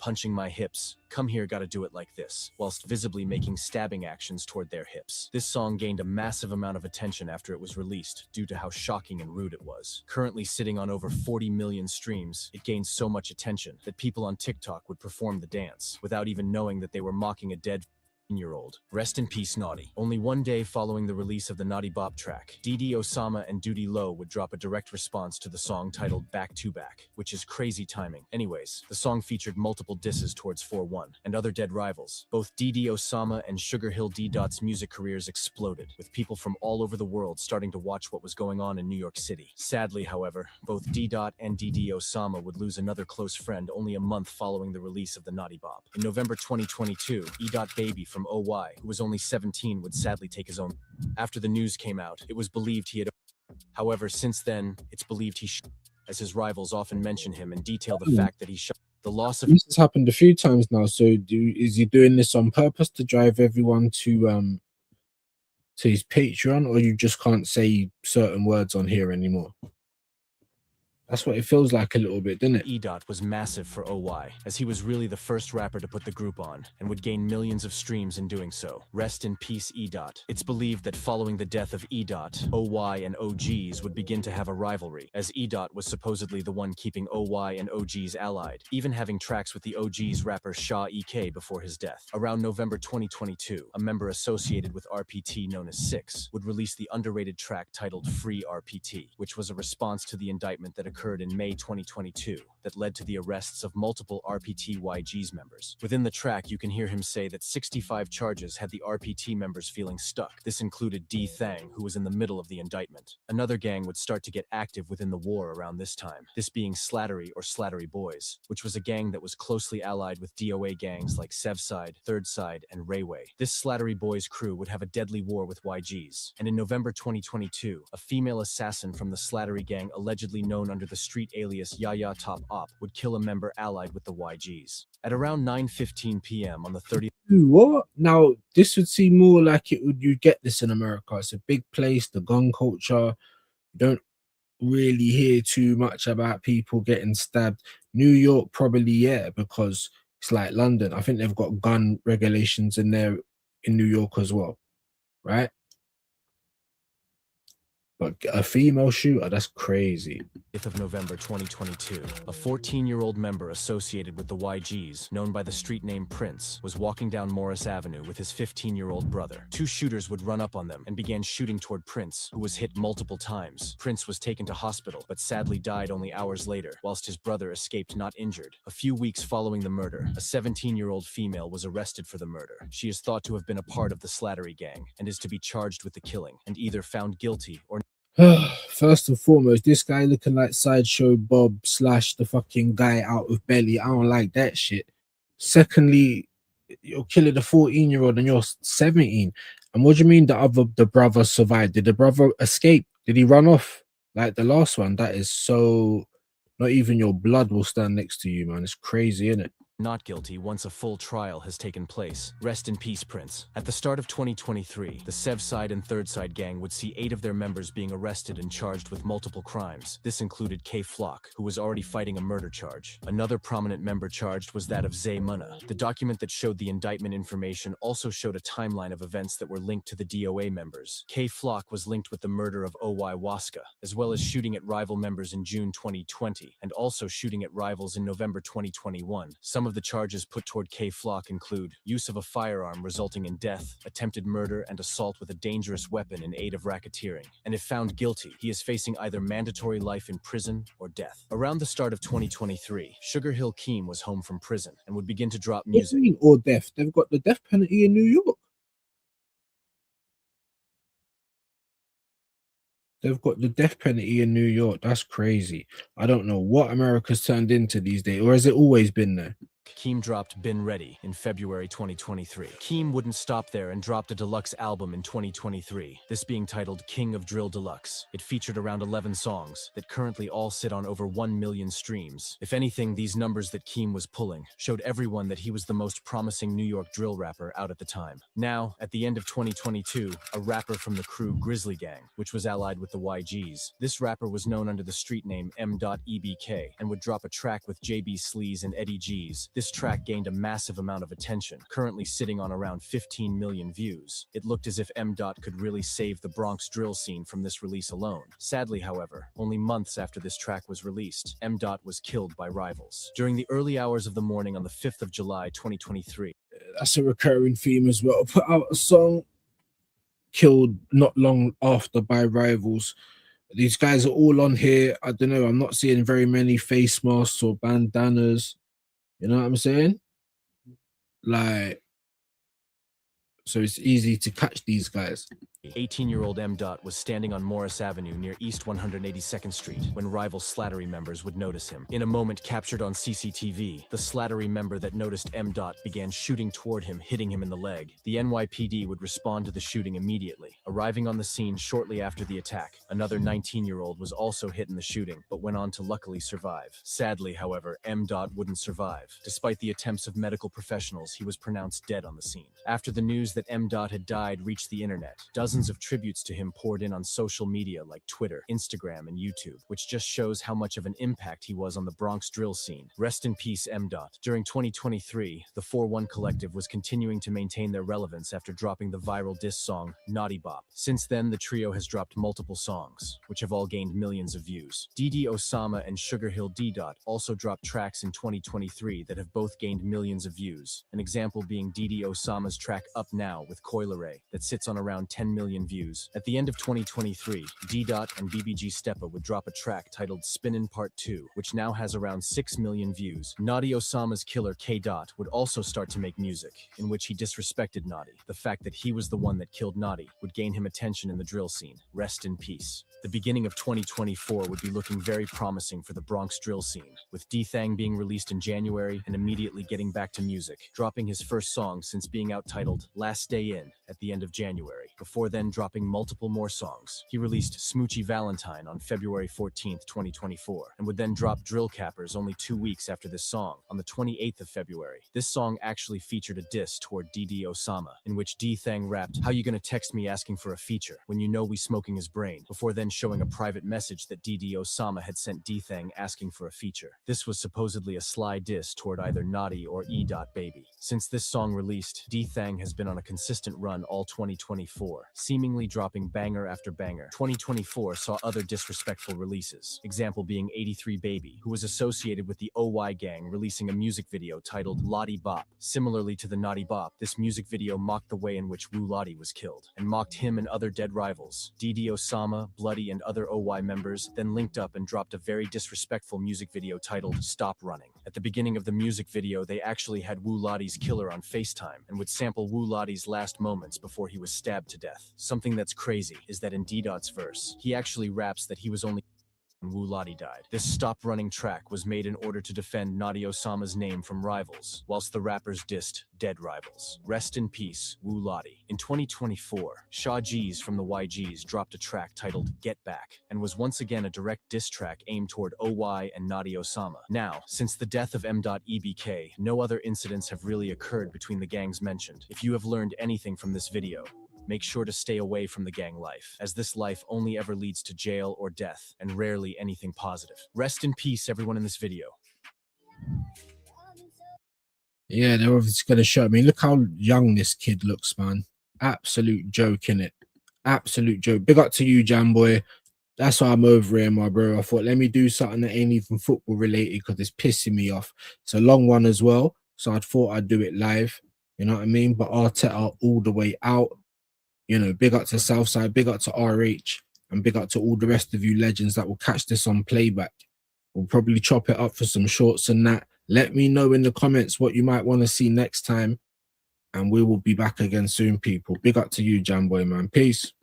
punching my hips, come here, gotta do it like this," whilst visibly making stabbing actions toward their hips. This song gained a massive amount of attention after it was released due to how shocking and rude it was. Currently sitting on over 40 million streams, it gained so much attention that people on TikTok would perform the dance without even knowing that they were mocking a dead year-old. Rest in peace, Naughty. Only one day following the release of the Naughty Bop track, DD Osama and Duty Low would drop a direct response to the song titled Back to Back, which is crazy timing. Anyways, the song featured multiple disses towards 4-1 and other dead rivals. Both DD Osama and Sugar Hill D-Dot's music careers exploded, with people from all over the world starting to watch what was going on in New York City. Sadly, however, both D-Dot and DD Osama would lose another close friend only a month following the release of the Naughty Bop. In November 2022, E. Baby from OY, who was only 17, would sadly take his own. After the news came out, it was believed he had. However, since then, it's believed he shot, as his rivals often mention him and detail the fact that he shot. The loss of. This has happened a few times now. So, is he doing this on purpose to drive everyone to his Patreon, or you just can't say certain words on here anymore? That's what it feels like a little bit, doesn't it? E-Dot was massive for OY, as he was really the first rapper to put the group on, and would gain millions of streams in doing so. Rest in peace, E-Dot. It's believed that following the death of E-Dot, OY and OGs would begin to have a rivalry, as E-Dot was supposedly the one keeping OY and OGs allied, even having tracks with the OGs rapper Shaw EK before his death. Around November 2022, a member associated with RPT known as Six would release the underrated track titled Free RPT, which was a response to the indictment that occurred occurred in May 2022 that led to the arrests of multiple RPT-YG's members. Within the track, you can hear him say that 65 charges had the RPT members feeling stuck. This included D. Thang, who was in the middle of the indictment. Another gang would start to get active within the war around this time, this being Slattery or Slattery Boys, which was a gang that was closely allied with DOA gangs like Sevside, Third Side, and Rayway. This Slattery Boys crew would have a deadly war with YGs, and in November 2022, a female assassin from the Slattery gang, allegedly known under the street alias Yaya Top Op, would kill a member allied with the YGs. At around 9:15 p.m. on the 30th. What? Now, this would seem more like you get this in America. It's a big place, the gun culture. You don't really hear too much about people getting stabbed. New York, probably, yeah, because it's like London. I think they've got gun regulations in there in New York as well, right? But a female shooter, that's crazy. Of November 2022, a 14-year-old member associated with the YGs, known by the street name Prince, was walking down Morris Avenue with his 15-year-old brother. Two shooters would run up on them and began shooting toward Prince, who was hit multiple times. Prince was taken to hospital, but sadly died only hours later, whilst his brother escaped not injured. A few weeks following the murder, a 17-year-old female was arrested for the murder. She is thought to have been a part of the Slattery gang and is to be charged with the killing and either found guilty or First and foremost, this guy looking like Sideshow Bob / the fucking guy out of Belly. I don't like that shit. Secondly, you're killing a 14-year-old and you're 17. And what do you mean the brother survived? Did the brother escape? Did he run off like the last one? That is so... Not even your blood will stand next to you, man. It's crazy, isn't it? not guilty once a full trial has taken place. Rest in peace, Prince. At the start of 2023, the Sevside and Third Side gang would see 8 of their members being arrested and charged with multiple crimes. This included K Flock, who was already fighting a murder charge. Another prominent member charged was that of Zay Munna. The document that showed the indictment information also showed a timeline of events that were linked to the DOA members. K Flock was linked with the murder of OY Waska, as well as shooting at rival members in June 2020, and also shooting at rivals in November 2021. Some of the charges put toward K Flock include use of a firearm resulting in death, attempted murder, and assault with a dangerous weapon in aid of racketeering. And if found guilty, he is facing either mandatory life in prison or death. Around the start of 2023, Sugar Hill Keem was home from prison and would begin to drop music. Or death. They've got the death penalty in New York. They've got the death penalty in New York. That's crazy. I don't know what America's turned into these days, or has it always been there? Keem dropped Been Ready in February 2023. Keem wouldn't stop there and dropped a deluxe album in 2023, this being titled King of Drill Deluxe. It featured around 11 songs that currently all sit on over 1 million streams. If anything, these numbers that Keem was pulling showed everyone that he was the most promising New York drill rapper out at the time. Now, at the end of 2022, a rapper from the crew Grizzly Gang, which was allied with the YGs. This rapper was known under the street name M.EBK and would drop a track with JB Sleaze and Eddie G's. This track gained a massive amount of attention, currently sitting on around 15 million views. It looked as if M. could really save the Bronx drill scene from this release alone. Sadly, however, only months after this track was released, M. was killed by rivals. During the early hours of the morning on the 5th of July 2023. That's a recurring theme as well. Put out a song, killed not long after by rivals. These guys are all on here. I don't know, I'm not seeing very many face masks or bandanas. You know what I'm saying? Like, so it's easy to catch these guys. 18-year-old M. was standing on Morris Avenue near East 182nd Street when rival Slattery members would notice him. In a moment captured on CCTV, the Slattery member that noticed M. began shooting toward him, hitting him in the leg. The NYPD would respond to the shooting immediately. Arriving on the scene shortly after the attack, another 19-year-old was also hit in the shooting, but went on to luckily survive. Sadly, however, M. wouldn't survive. Despite the attempts of medical professionals, he was pronounced dead on the scene. After the news that M. had died reached the internet, dozens of tributes to him poured in on social media like Twitter, Instagram, and YouTube, which just shows how much of an impact he was on the Bronx drill scene. Rest in peace, M. During 2023, the 4-1 Collective was continuing to maintain their relevance after dropping the viral diss song, Naughty Bop. Since then, the trio has dropped multiple songs, which have all gained millions of views. Didi Osama and Sugar Hill D. also dropped tracks in 2023 that have both gained millions of views. An example being Didi Osama's track Up Now with Coileray, that sits on around 10 million million views. At the end of 2023, D-Dot and BBG Steppa would drop a track titled Spinnin' Part 2, which now has around 6 million views. Naughty Osama's killer K-Dot would also start to make music, in which he disrespected Naughty. The fact that he was the one that killed Naughty would gain him attention in the drill scene. Rest in peace. The beginning of 2024 would be looking very promising for the Bronx drill scene, with D-Thang being released in January and immediately getting back to music, dropping his first song since being out titled Last Day In at the end of January, before then dropping multiple more songs. He released Smoochy Valentine on February 14th, 2024, and would then drop Drill Cappers only 2 weeks after this song, on the 28th of February. This song actually featured a diss toward DD Osama, in which D-Thang rapped, "How you gonna text me asking for a feature, when you know we smoking his brain," before then showing a private message that DD Osama had sent D-Thang asking for a feature. This was supposedly a sly diss toward either Naughty or E.Baby. Since this song released, D-Thang has been on a consistent run all 2024, seemingly dropping banger after banger. 2024 saw other disrespectful releases, example being 83 Baby, who was associated with the OY gang, releasing a music video titled Lottie Bop. Similarly to the Naughty Bop, this music video mocked the way in which Wu Lottie was killed, and mocked him and other dead rivals. DD Osama, Bloody, and other OY members then linked up and dropped a very disrespectful music video titled Stop Running. At the beginning of the music video, they actually had Wu Lottie's killer on FaceTime and would sample Wu Lottie's last moments before he was stabbed to death. Something that's crazy is that in D-Dot's verse, he actually raps that he was only when Wu Lottie died. This Stop Running track was made in order to defend Naughty Osama's name from rivals, whilst the rappers dissed dead rivals. Rest in peace, Wu Lottie. In 2024, Shaw G's from the YGs dropped a track titled Get Back, and was once again a direct diss track aimed toward OY and Naughty Osama. Now, since the death of M.EBK, no other incidents have really occurred between the gangs mentioned. If you have learned anything from this video, make sure to stay away from the gang life, as this life only ever leads to jail or death, and rarely anything positive. Rest in peace, everyone in this video. Yeah, they're obviously going to show me. Look how young this kid looks, man. Absolute joke, innit? Absolute joke. Big up to you, Jamboy. That's why I'm over here, my bro. I thought, let me do something that ain't even football related because it's pissing me off. It's a long one as well, so I thought I'd do it live. You know what I mean? But Arteta all the way out. You know, big up to Southside, big up to RH, and big up to all the rest of you legends that will catch this on playback. We'll probably chop it up for some shorts and that. Let me know in the comments what you might want to see next time, and we will be back again soon, people. Big up to you, Jamboy, man. Peace.